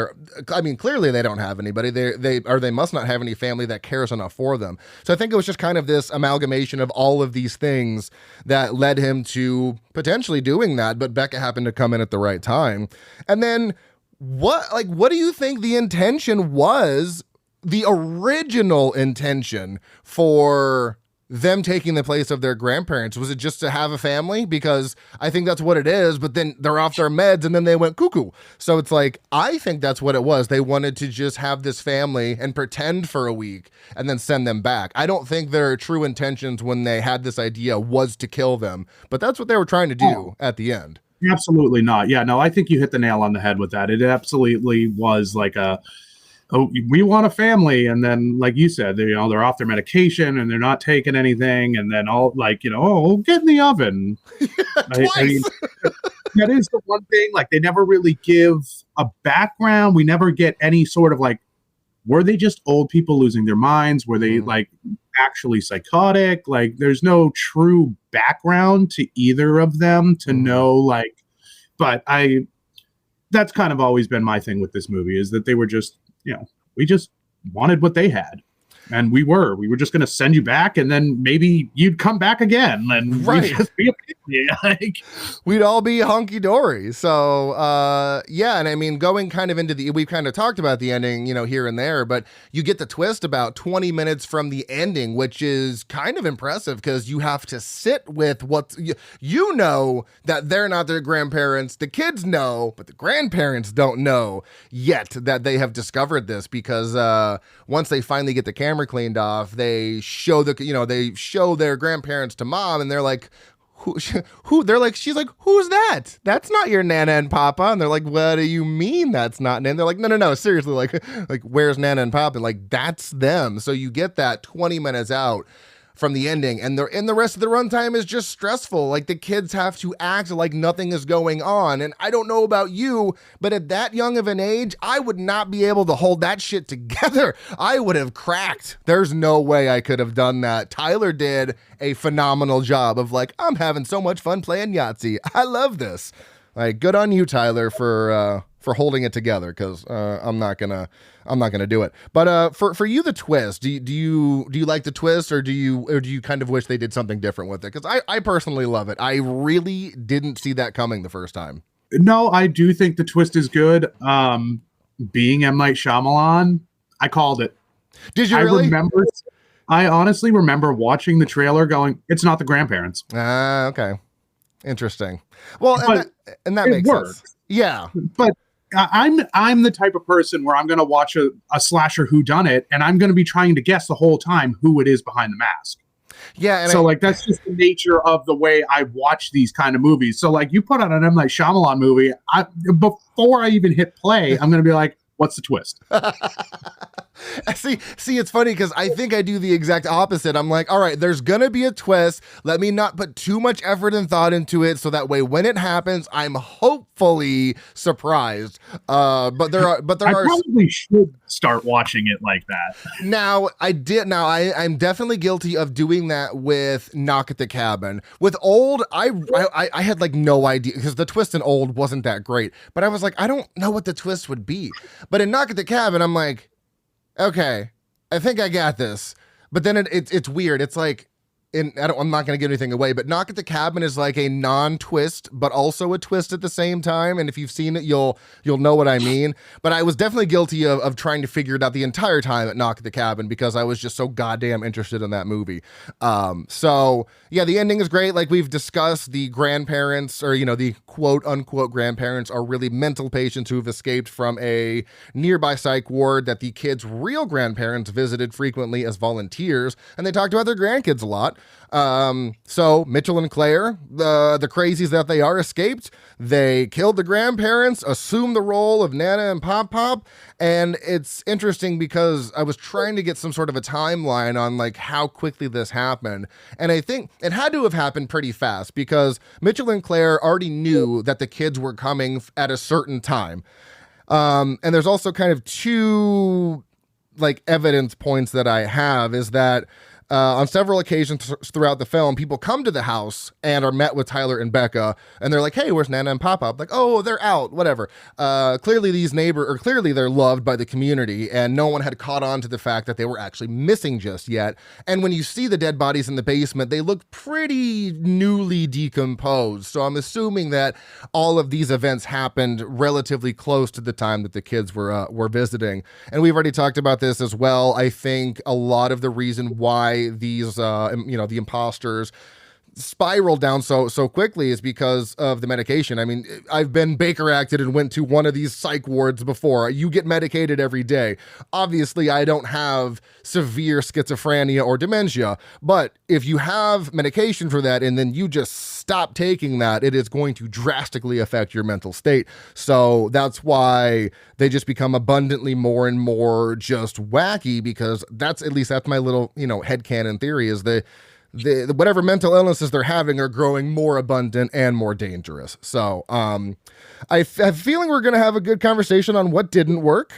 clearly they don't have anybody. They must not have any family that cares enough for them. So I think it was just kind of this amalgamation of all of these things that led him to potentially doing that, but Becca happened to come in at the right time. And then what do you think the intention was, the original intention for them taking the place of their grandparents? Was it just to have a family? Because I think that's what it is, but then they're off their meds and then they went cuckoo. So it's like, I think that's what it was. They wanted to just have this family and pretend for a week and then send them back. I don't think their true intentions when they had this idea was to kill them, but that's what they were trying to do at the end. Absolutely not. Yeah, no, I think you hit the nail on the head with that. It absolutely was like we want a family, and then like you said, they're off their medication and they're not taking anything, and then all get in the oven. I mean, that is the one thing. Like, they never really give a background. We never get any sort of like, were they just old people losing their minds? Were they like actually psychotic? Like, there's no true background to either of them to know, like, but that's kind of always been my thing with this movie, is that they were just, we just wanted what they had. And we were just going to send you back, and then maybe you'd come back again, and we'd just be a family. We'd all be hunky dory. So, and I mean, going kind of into we've kind of talked about the ending, here and there, but you get the twist about 20 minutes from the ending, which is kind of impressive because you have to sit with what you know that they're not their grandparents. The kids know, but the grandparents don't know yet that they have discovered this, because once they finally get the camera cleaned off, they show their grandparents to mom, and they're like, who they're like, she's like, who's that? That's not your Nana and Papa. And they're like, what do you mean that's not? And they're like, no, seriously, like where's Nana and Papa? And like, that's them. So you get that 20 minutes out from the ending, and the rest of the runtime is just stressful. Like, the kids have to act like nothing is going on. And I don't know about you, but at that young of an age, I would not be able to hold that shit together. I would have cracked. There's no way I could have done that. Tyler did a phenomenal job of like, I'm having so much fun playing Yahtzee. I love this. Like, good on you, Tyler, for holding it together, because I'm not gonna do it. But for you, the twist, do you like the twist, or do you kind of wish they did something different with it? Because I personally love it. I really didn't see that coming the first time. No, I do think the twist is good. Being M. Night Shyamalan, I called it. Did you really? I honestly remember watching the trailer going, it's not the grandparents. Okay. Interesting. Well, and that makes works. Sense. Yeah. But I'm the type of person where I'm going to watch a slasher whodunit, and I'm going to be trying to guess the whole time who it is behind the mask. Yeah. And so that's just the nature of the way I watch these kind of movies. So like, you put on an M. Night Shyamalan movie, before I even hit play, I'm going to be like, what's the twist? See, it's funny because I think I do the exact opposite. I'm like, all right, there's gonna be a twist. Let me not put too much effort and thought into it, so that way when it happens, I'm hopefully surprised. But there are probably should start watching it like that. Now I'm definitely guilty of doing that with Knock at the Cabin. With Old, I had like no idea, because the twist in Old wasn't that great. But I was like, I don't know what the twist would be. But in Knock at the Cabin, I'm like, okay, I think I got this. But then it's weird. It's like, I'm not going to give anything away, but Knock at the Cabin is like a non-twist, but also a twist at the same time. And if you've seen it, you'll know what I mean. But I was definitely guilty of trying to figure it out the entire time at Knock at the Cabin, because I was just so goddamn interested in that movie. So yeah, the ending is great. Like we've discussed, the grandparents, or the quote unquote grandparents, are really mental patients who've escaped from a nearby psych ward that the kids' real grandparents visited frequently as volunteers, and they talked about their grandkids a lot. So Mitchell and Claire, the crazies that they are, escaped. They killed the grandparents, assumed the role of Nana and Pop, and it's interesting because I was trying to get some sort of a timeline on like how quickly this happened, and I think it had to have happened pretty fast, because Mitchell and Claire already knew that the kids were coming at a certain time. And there's also kind of two like evidence points that I have, is that on several occasions throughout the film, people come to the house and are met with Tyler and Becca, and they're like, hey, where's Nana and Papa? I'm like, oh, they're out, whatever. Clearly they're loved by the community, and no one had caught on to the fact that they were actually missing just yet. And when you see the dead bodies in the basement, they look pretty newly decomposed. So I'm assuming that all of these events happened relatively close to the time that the kids were visiting. And we've already talked about this as well. I think a lot of the reason why why these, the imposters spiral down so quickly is because of the medication. I mean, I've been Baker acted and went to one of these psych wards before. You get medicated every day. Obviously, I don't have severe schizophrenia or dementia, but if you have medication for that and then you just stop taking that, it is going to drastically affect your mental state. So that's why they just become abundantly more and more just wacky, because that's my little, headcanon theory is the whatever mental illnesses they're having are growing more abundant and more dangerous. So I have a feeling we're going to have a good conversation on what didn't work,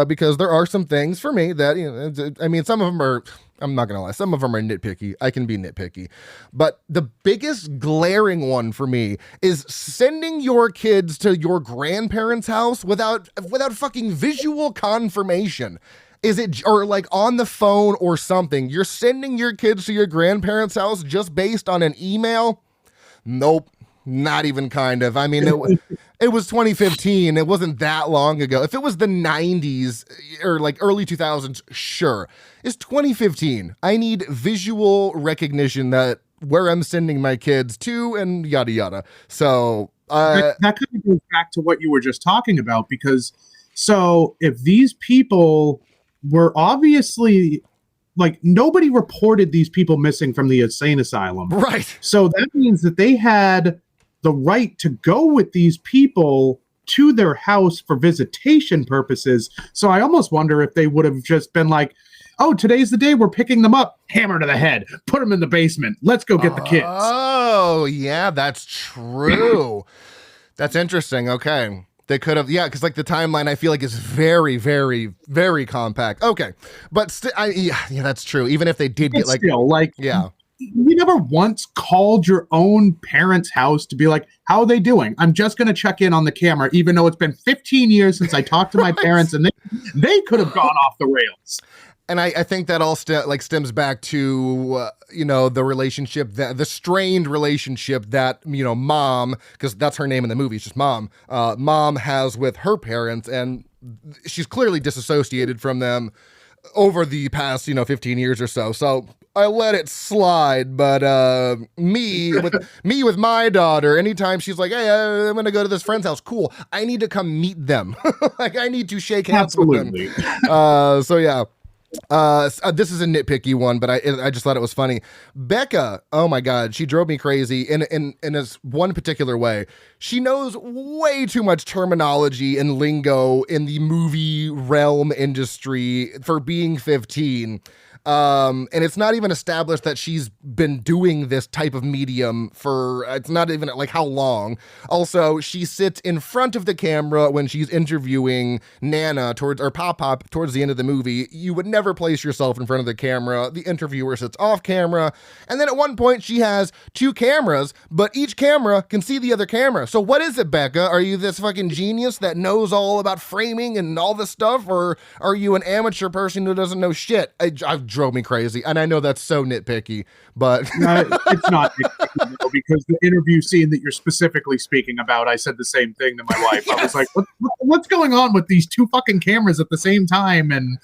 because there are some things for me that, some of them are, I'm not going to lie, some of them are nitpicky. I can be nitpicky. But the biggest glaring one for me is sending your kids to your grandparents' house without fucking visual confirmation. Is it, or like on the phone or something, you're sending your kids to your grandparents' house just based on an email? Nope, not even kind of. I mean, it was 2015. It wasn't that long ago. If it was the 90s or like early 2000s, sure. It's 2015. I need visual recognition that where I'm sending my kids to and yada yada. So that kind of goes back to what you were just talking about, because so if these people were obviously, like, nobody reported these people missing from the insane asylum. Right. So that means that they had the right to go with these people to their house for visitation purposes. So I almost wonder if they would have just been like, oh, today's the day we're picking them up. Hammer to the head. Put them in the basement. Let's go get the kids. Oh, yeah, that's true. That's interesting. Okay. They could have, yeah, because like the timeline I feel like is very, very, very compact. Okay, but yeah, that's true. Even if they did get yeah, you never once called your own parents' house to be like, how are they doing? I'm just going to check in on the camera, even though it's been 15 years since I talked to my parents, and they could have gone off the rails. And I think that all stems back to, the relationship, the strained relationship that, Mom, because that's her name in the movie, it's just Mom, Mom has with her parents, and she's clearly disassociated from them over the past, 15 years or so. So I let it slide, but me with my daughter, anytime she's like, hey, I'm going to go to this friend's house, cool, I need to come meet them. Like, I need to shake hands with them. So yeah. This is a nitpicky one, but I just thought it was funny. Becca, oh my God, she drove me crazy in this one particular way. She knows way too much terminology and lingo in the movie realm industry for being 15. And it's not even established that she's been doing this type of medium for, it's not even like how long. Also, she sits in front of the camera when she's interviewing Nana or Pop towards the end of the movie. You would never place yourself in front of the camera. The interviewer sits off camera. And then at one point she has two cameras, but each camera can see the other camera. So what is it, Becca? Are you this fucking genius that knows all about framing and all this stuff? Or are you an amateur person who doesn't know shit? I've drove me crazy, and I know that's so nitpicky, but it's not nitpicky, because the interview scene that you're specifically speaking about, I said the same thing to my wife. Yes. I was like, what's going on with these two fucking cameras at the same time? And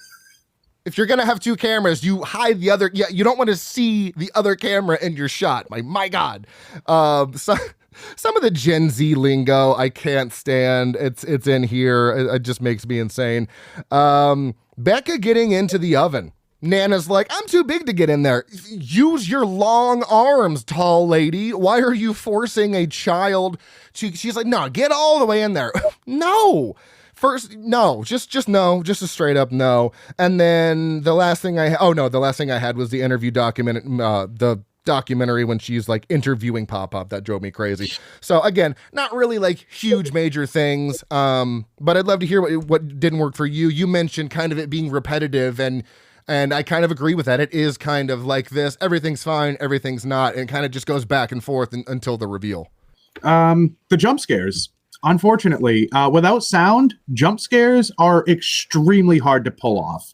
if you're gonna have two cameras, you hide the other. Yeah, you don't want to see the other camera in your shot. My God. Some of the Gen Z lingo I can't stand. It's in here. It just makes me insane. Becca getting into the oven. Nana's like, I'm too big to get in there. Use your long arms, tall lady. Why are you forcing a child to... She's like, no, get all the way in there. No. First, no. Just no. Just a straight up no. And then the last thing I had was the interview the documentary when she's like interviewing Pop that drove me crazy. So again, not really like huge major things, but I'd love to hear what didn't work for you. You mentioned kind of it being repetitive, and I kind of agree with that. It is kind of like this. Everything's fine, everything's not, and it kind of just goes back and forth until the reveal. The jump scares, unfortunately, without sound, jump scares are extremely hard to pull off.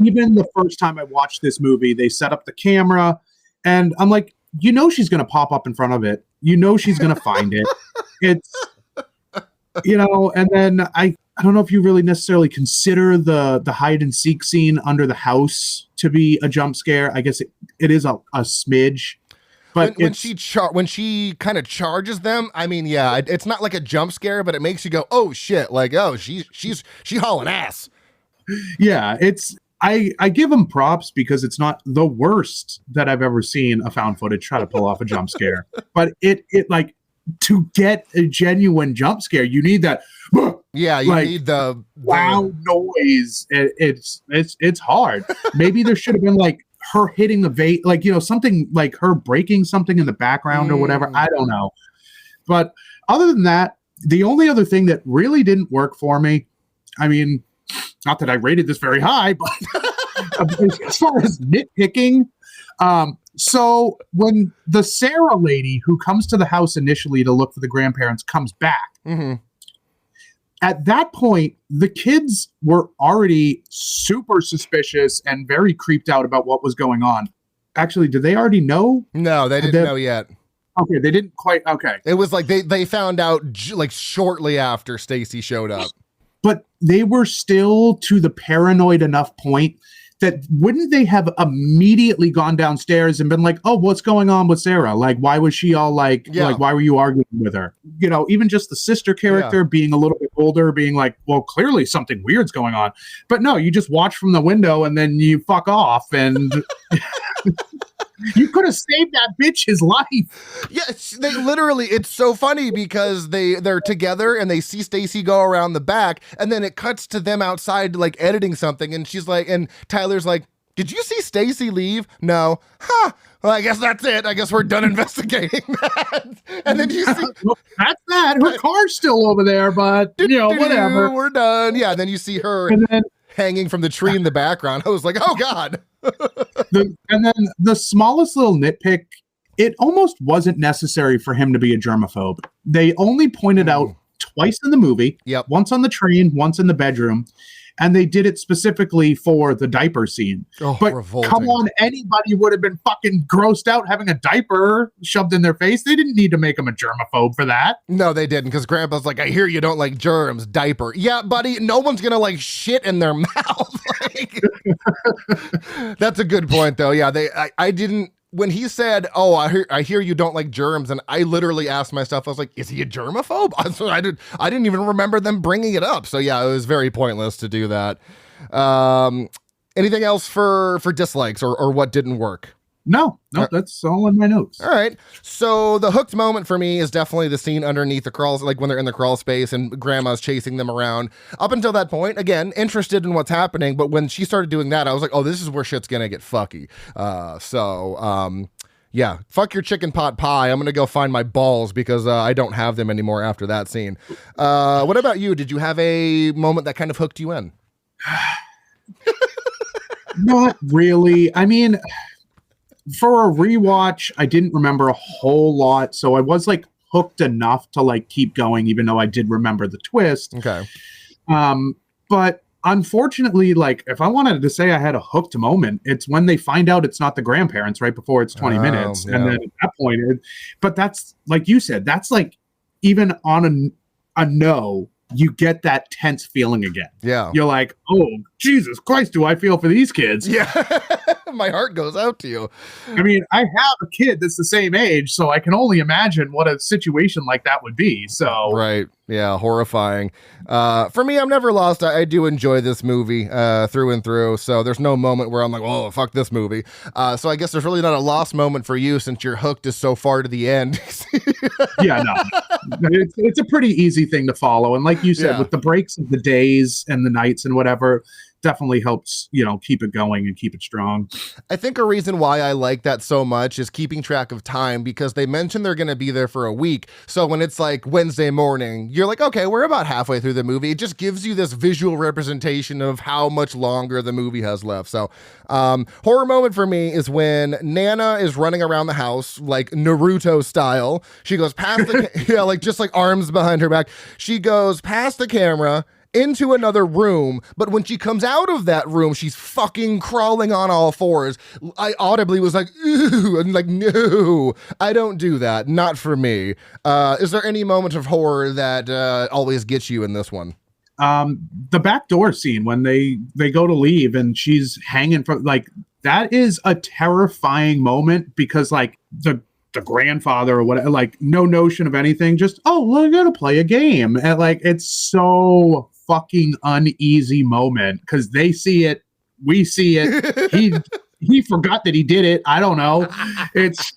Even the first time I watched this movie, they set up the camera, and I'm like, she's going to pop up in front of it. She's going to find it. It's, and then I don't know if you really necessarily consider the hide and seek scene under the house to be a jump scare. I guess it is a smidge. But when she kind of charges them, I mean, yeah, it's not like a jump scare, but it makes you go, oh shit, like, oh, she hauling ass. Yeah, I give them props because it's not the worst that I've ever seen a found footage try to pull off a jump scare. But it like, to get a genuine jump scare, you need that. Yeah, you need the loud noise. It's hard. Maybe there should have been like her hitting the vase, like, you know, something like her breaking something in the background or whatever. I don't know. But other than that, the only other thing that really didn't work for me, I mean, not that I rated this very high, but as far as nitpicking, so when the Sarah lady who comes to the house initially to look for the grandparents comes back, at that point, the kids were already super suspicious and very creeped out about what was going on. Actually, did they already know? No, they didn't know yet. Okay, they didn't quite. Okay. It was like they found out like shortly after Stacy showed up. But they were still to the paranoid enough point that wouldn't they have immediately gone downstairs and been like, oh, what's going on with Sarah? Like, why was she all like, why were you arguing with her? You know, even just the sister character being a little bit older, being like, well, clearly something weird's going on. But no, you just watch from the window and then you fuck off and you could have saved that bitch his life. Yes, they literally, it's so funny because they're together and they see Stacy go around the back and then it cuts to them outside like editing something and she's like, and Tyler's like, did you see Stacy leave? No. Huh. Well, I guess that's it. I guess we're done investigating that. And then you see... Well, that's that. Her car's still over there, but, you know, whatever. We're done. Yeah, and then you see her hanging from the tree in the background. I was like, oh, God. And then the smallest little nitpick, it almost wasn't necessary for him to be a germaphobe. They only pointed out twice in the movie, once on the train, once in the bedroom, and they did it specifically for the diaper scene. Oh, but revolting. Come on, anybody would have been fucking grossed out having a diaper shoved in their face. They didn't need to make him a germaphobe for that. No, they didn't, because Grandpa's like, I hear you don't like germs, diaper. Yeah, buddy, no one's gonna like shit in their mouth. Like, that's a good point, though. Yeah, I didn't. When he said, oh, I hear you don't like germs, and I literally asked myself, I was like, is he a germaphobe? I didn't even remember them bringing it up. So yeah, it was very pointless to do that. Anything else for dislikes or what didn't work? No, that's all in my notes. All right. So the hooked moment for me is definitely the scene underneath the crawls, like when they're in the crawl space and Grandma's chasing them around. Up until that point, again, interested in what's happening. But when she started doing that, I was like, oh, this is where shit's going to get fucky. Yeah, fuck your chicken pot pie. I'm going to go find my balls because I don't have them anymore after that scene. What about you? Did you have a moment that kind of hooked you in? Not really. I mean... For a rewatch, I didn't remember a whole lot, so I was like hooked enough to like keep going, even though I did remember the twist. Okay. But unfortunately, like if I wanted to say I had a hooked moment, it's when they find out it's not the grandparents right before it's 20 minutes, and then at that point, but that's like you said, that's like even on a no. You get that tense feeling again. Yeah. You're like, oh, Jesus Christ, do I feel for these kids? Yeah. My heart goes out to you. I mean, I have a kid that's the same age, so I can only imagine what a situation like that would be. So right. Yeah, horrifying. For me, I'm never lost. I do enjoy this movie through and through, so there's no moment where I'm like, oh, fuck this movie. So I guess there's really not a lost moment for you since you're hooked is so far to the end. Yeah, no. It's a pretty easy thing to follow. And like you said, with the breaks of the days and the nights and whatever, definitely helps, you know, keep it going and keep it strong. I think a reason why I like that so much is keeping track of time, because they mentioned they're going to be there for a week. So when it's like Wednesday morning, you're like, okay, we're about halfway through the movie. It just gives you this visual representation of how much longer the movie has left. So horror moment for me is when Nana is running around the house like Naruto style. She goes past the like just like arms behind her back. She goes past the camera into another room, but when she comes out of that room, she's fucking crawling on all fours. I audibly was like, ooh, and like, no, I don't do that. Not for me. Is there any moment of horror that always gets you in this one? The backdoor scene when they go to leave and she's hanging from, like, that is a terrifying moment because, like, the grandfather or whatever, like, no notion of anything, just, oh, we're gonna play a game, and like, it's so fucking uneasy moment because they see it, we see it, he forgot that he did it. I don't know. It's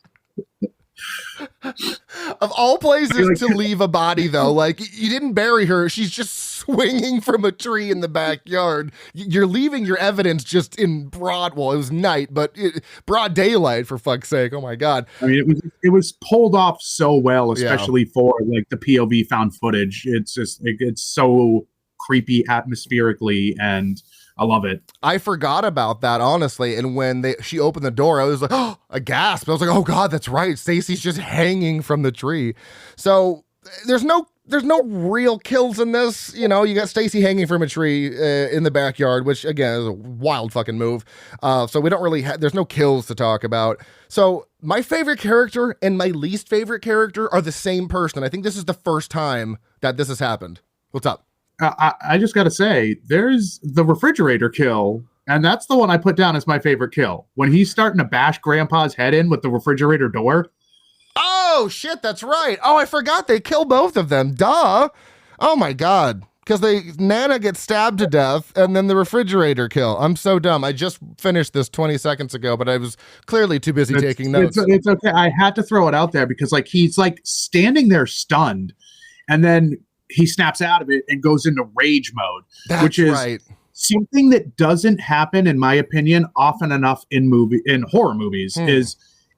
of all places to leave a body, though, like, you didn't bury her. She's just swinging from a tree in the backyard. You're leaving your evidence just in broad, well, it was night, but broad daylight, for fuck's sake. Oh my God. I mean, it was pulled off so well, especially for like the POV found footage. It's just, it's so creepy atmospherically, and I love it. I forgot about that, honestly. And when she opened the door, I was like, oh, a gasp. I was like, oh God, that's right. Stacy's just hanging from the tree. So there's no real kills in this. You know, you got Stacy hanging from a tree in the backyard, which again is a wild fucking move. So we don't really there's no kills to talk about. So my favorite character and my least favorite character are the same person. I think this is the first time that this has happened. What's up? I just got to say, there's the refrigerator kill, and that's the one I put down as my favorite kill. When he's starting to bash Grandpa's head in with the refrigerator door. Oh, shit, that's right. Oh, I forgot they kill both of them. Duh. Oh, my God. Because Nana gets stabbed to death, and then the refrigerator kill. I'm so dumb. I just finished this 20 seconds ago, but I was clearly too busy taking notes. It's okay. I had to throw it out there because, like, he's, like, standing there stunned, and then he snaps out of it and goes into rage mode, which is something that doesn't happen, in my opinion, often enough in horror movies. Is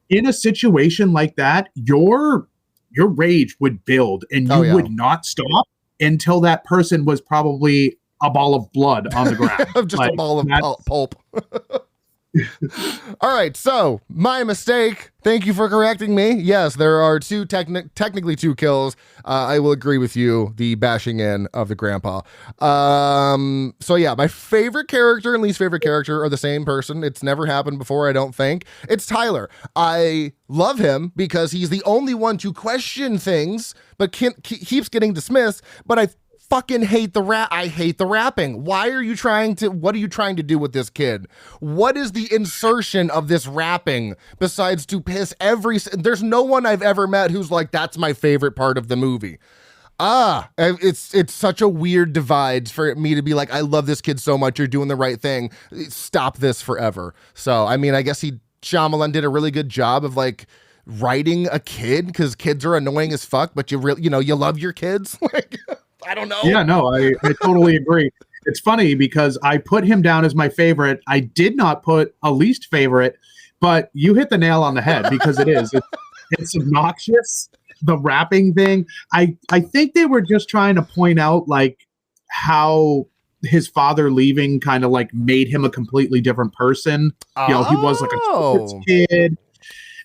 in a situation like that, your rage would build and you would not stop until that person was probably a ball of blood on the ground. Just like, a ball of pulp. All right, so my mistake. Thank you for correcting me. Yes, there are technically two kills. I will agree with you. The bashing in of the grandpa. So yeah, my favorite character and least favorite character are the same person. It's never happened before, I don't think. It's Tyler. I love him because he's the only one to question things, but keeps getting dismissed. But I fucking hate the rap. I hate the rapping. What are you trying to do with this kid? What is the insertion of this rapping besides to piss there's no one I've ever met who's like, that's my favorite part of the movie. It's such a weird divide for me to be like, I love this kid so much. You're doing the right thing. Stop this forever. So, I mean, I guess Shyamalan did a really good job of like writing a kid, because kids are annoying as fuck, but you love your kids. Like, I don't know. Yeah, no, I totally agree. It's funny because I put him down as my favorite. I did not put a least favorite, but you hit the nail on the head because it's obnoxious. The rapping thing. I think they were just trying to point out like how his father leaving kind of like made him a completely different person. You know, he was like a sports kid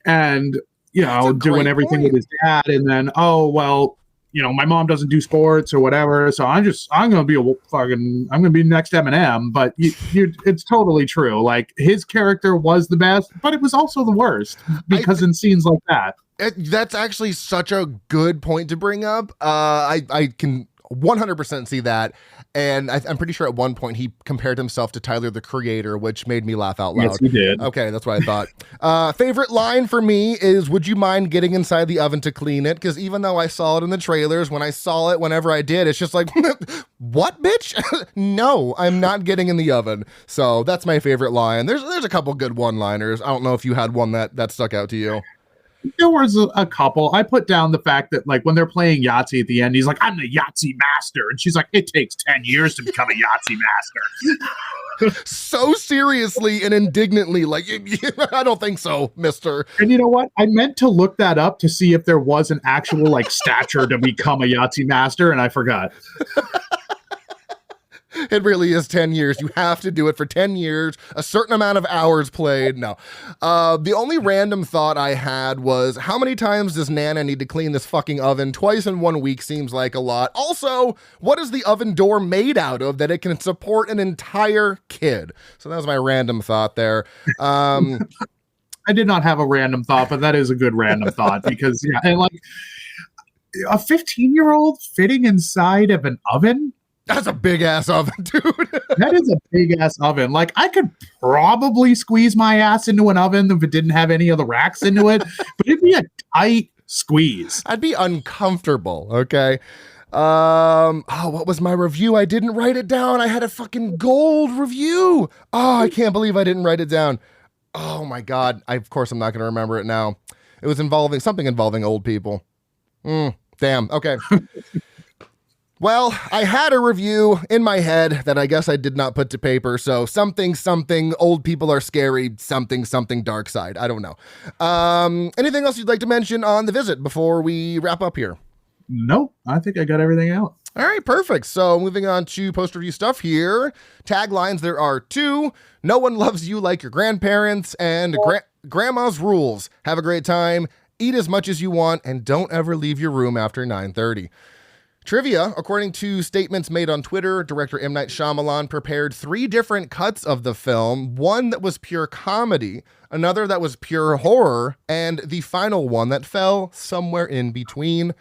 and, you know, doing everything with his dad. And then, my mom doesn't do sports or whatever, so I'm gonna be next Eminem. But it's totally true. Like, his character was the best, but it was also the worst because in scenes like that. That's actually such a good point to bring up. I can 100% see that. And I'm pretty sure at one point he compared himself to Tyler, the Creator, which made me laugh out loud. Yes, he did. Okay, that's what I thought. Favorite line for me is, would you mind getting inside the oven to clean it? Because even though I saw it in the trailers, when I saw it, whenever I did, it's just like, what, bitch? No, I'm not getting in the oven. So that's my favorite line. There's a couple good one-liners. I don't know if you had one that stuck out to you. There was a couple. I put down the fact that, like, when they're playing Yahtzee at the end, he's like, I'm the Yahtzee master. And she's like, it takes 10 years to become a Yahtzee master. So seriously and indignantly, like, I don't think so, mister. And you know what? I meant to look that up to see if there was an actual, like, stature to become a Yahtzee master, and I forgot. It really is 10 years. You have to do it for 10 years, a certain amount of hours played. No. The only random thought I had was, how many times does Nana need to clean this fucking oven? Twice in 1 week seems like a lot. Also, what is the oven door made out of that it can support an entire kid? So that was my random thought there. I did not have a random thought, but that is a good random thought because, yeah, and like a 15-year-old fitting inside of an oven? That's a big ass oven, dude. That is a big ass oven. Like, I could probably squeeze my ass into an oven if it didn't have any of the racks into it, but it'd be a tight squeeze. I'd be uncomfortable. Okay. What was my review? I didn't write it down. I had a fucking gold review. Oh, I can't believe I didn't write it down. Oh my God. Of course I'm not going to remember it now. It was something involving old people. Damn. Okay. Well, I had a review in my head that I guess I did not put to paper. So something, old people are scary, something, dark side. I don't know. Anything else you'd like to mention on the visit before we wrap up here? Nope. I think I got everything out. All right, perfect. So moving on to post-review stuff here. Taglines, there are 2. No one loves you like your grandparents, and grandma's rules. Have a great time, eat as much as you want, and don't ever leave your room after 9:30. Trivia, according to statements made on Twitter, director M. Night Shyamalan prepared 3 different cuts of the film, one that was pure comedy, another that was pure horror, and the final one that fell somewhere in between.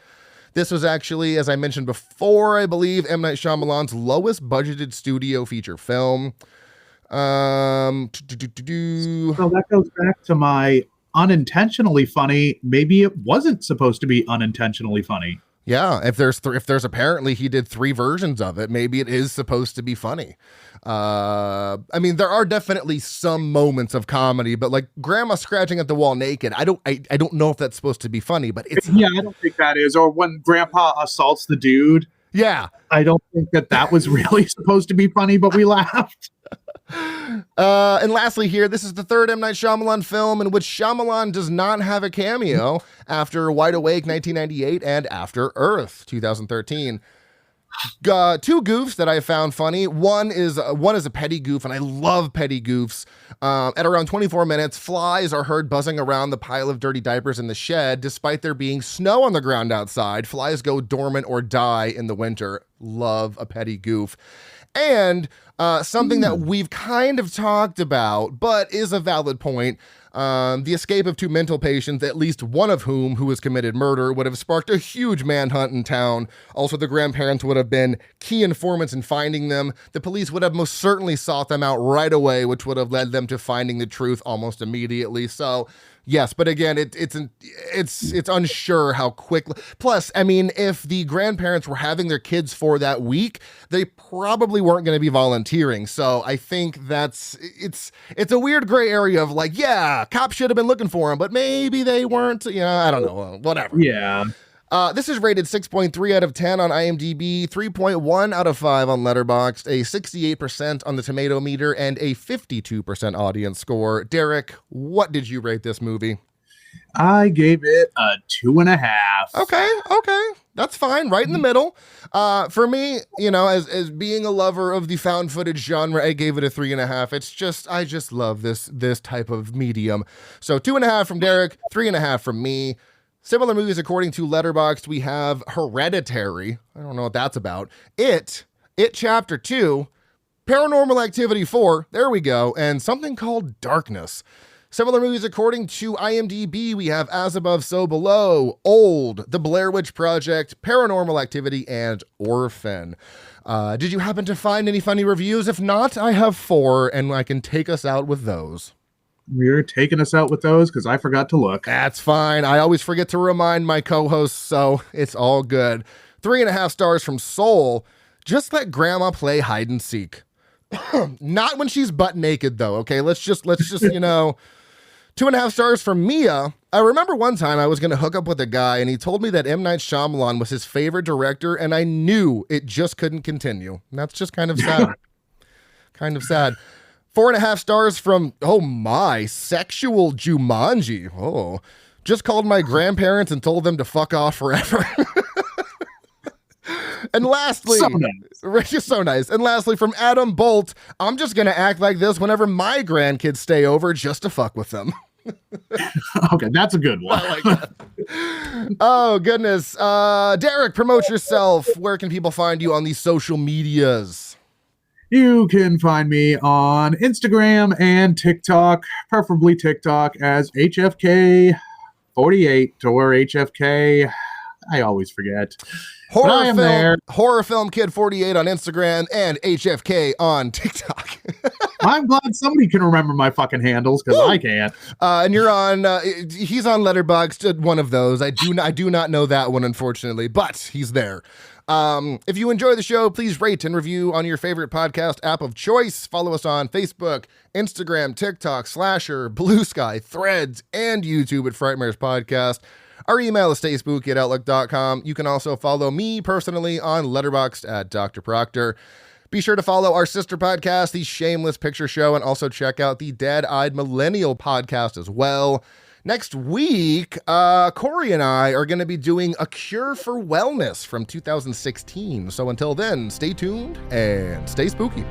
This was actually, as I mentioned before, I believe M. Night Shyamalan's lowest budgeted studio feature film. So that goes back to my unintentionally funny. Maybe it wasn't supposed to be unintentionally funny. Yeah, if there's apparently he did 3 versions of it, maybe it is supposed to be funny. I mean, there are definitely some moments of comedy, but like grandma scratching at the wall naked, I don't know if that's supposed to be funny, but it's I don't think that is. Or when grandpa assaults the dude. Yeah. I don't think that was really supposed to be funny, but we laughed. And lastly here, this is the 3rd M. Night Shyamalan film in which Shyamalan does not have a cameo after Wide Awake 1998 and After Earth 2013. 2 goofs that I found funny. One is a petty goof, and I love petty goofs. At around 24 minutes, flies are heard buzzing around the pile of dirty diapers in the shed, despite there being snow on the ground outside. Flies go dormant or die in the winter. Love a petty goof. And something that we've kind of talked about, but is a valid point. The escape of 2 mental patients, at least one of whom who has committed murder, would have sparked a huge manhunt in town. Also, the grandparents would have been key informants in finding them. The police would have most certainly sought them out right away, which would have led them to finding the truth almost immediately. So, yes, but again, it's unsure how quickly. Plus, I mean, if the grandparents were having their kids for that week, they probably weren't going to be volunteering. So I think it's a weird gray area of like, yeah, cops should have been looking for them, but maybe they weren't. I don't know. Whatever. Yeah. This is rated 6.3 out of 10 on IMDb, 3.1 out of 5 on Letterboxd, a 68% on the tomato meter, and a 52% audience score. Derek, what did you rate this movie? I gave it a 2.5. Okay. That's fine. Right in the middle. For me, as being a lover of the found footage genre, I gave it a 3.5. I just love this type of medium. So 2.5 from Derek, 3.5 from me. Similar movies according to Letterboxd, we have Hereditary. I don't know what that's about. It Chapter 2, Paranormal Activity 4, there we go, and something called Darkness. Similar movies according to IMDb, we have As Above, So Below, Old, The Blair Witch Project, Paranormal Activity, and Orphan. Did you happen to find any funny reviews? If not, I have 4, and I can take us out with those. You're taking us out with those because I forgot to look. That's fine. I always forget to remind my co-hosts, so it's all good. 3.5 stars from Soul. Just let grandma play hide and seek. Not when she's butt naked, though. Okay, let's just 2.5 stars from Mia. I remember one time I was going to hook up with a guy, and he told me that M. Night Shyamalan was his favorite director, and I knew it just couldn't continue. And that's just kind of sad. 4.5 stars from, Sexual Jumanji. Oh, just called my grandparents and told them to fuck off forever. And lastly, so nice. And lastly, from Adam Bolt, I'm just going to act like this whenever my grandkids stay over just to fuck with them. Okay, that's a good one. I like that. Oh, goodness. Derek, promote yourself. Where can people find you on the social medias? You can find me on Instagram and TikTok, preferably TikTok, as HFK48 or HFK I always forget. Horror Film Kid 48 on Instagram and HFK on TikTok. I'm glad somebody can remember my fucking handles because I can't. And you're on. He's on Letterboxd, one of those. I do not know that one, unfortunately, but he's there. If you enjoy the show, please rate and review on your favorite podcast app of choice. Follow us on Facebook, Instagram, TikTok, Slasher, Blue Sky, Threads, and YouTube at Frightmare's Podcast. Our email is stayspooky@outlook.com. You can also follow me personally on Letterboxd at Dr. Proctor. Be sure to follow our sister podcast, The Shameless Picture Show, and also check out the Dead-Eyed Millennial podcast as well. Next week, Corey and I are going to be doing A Cure for Wellness from 2016. So until then, stay tuned and stay spooky.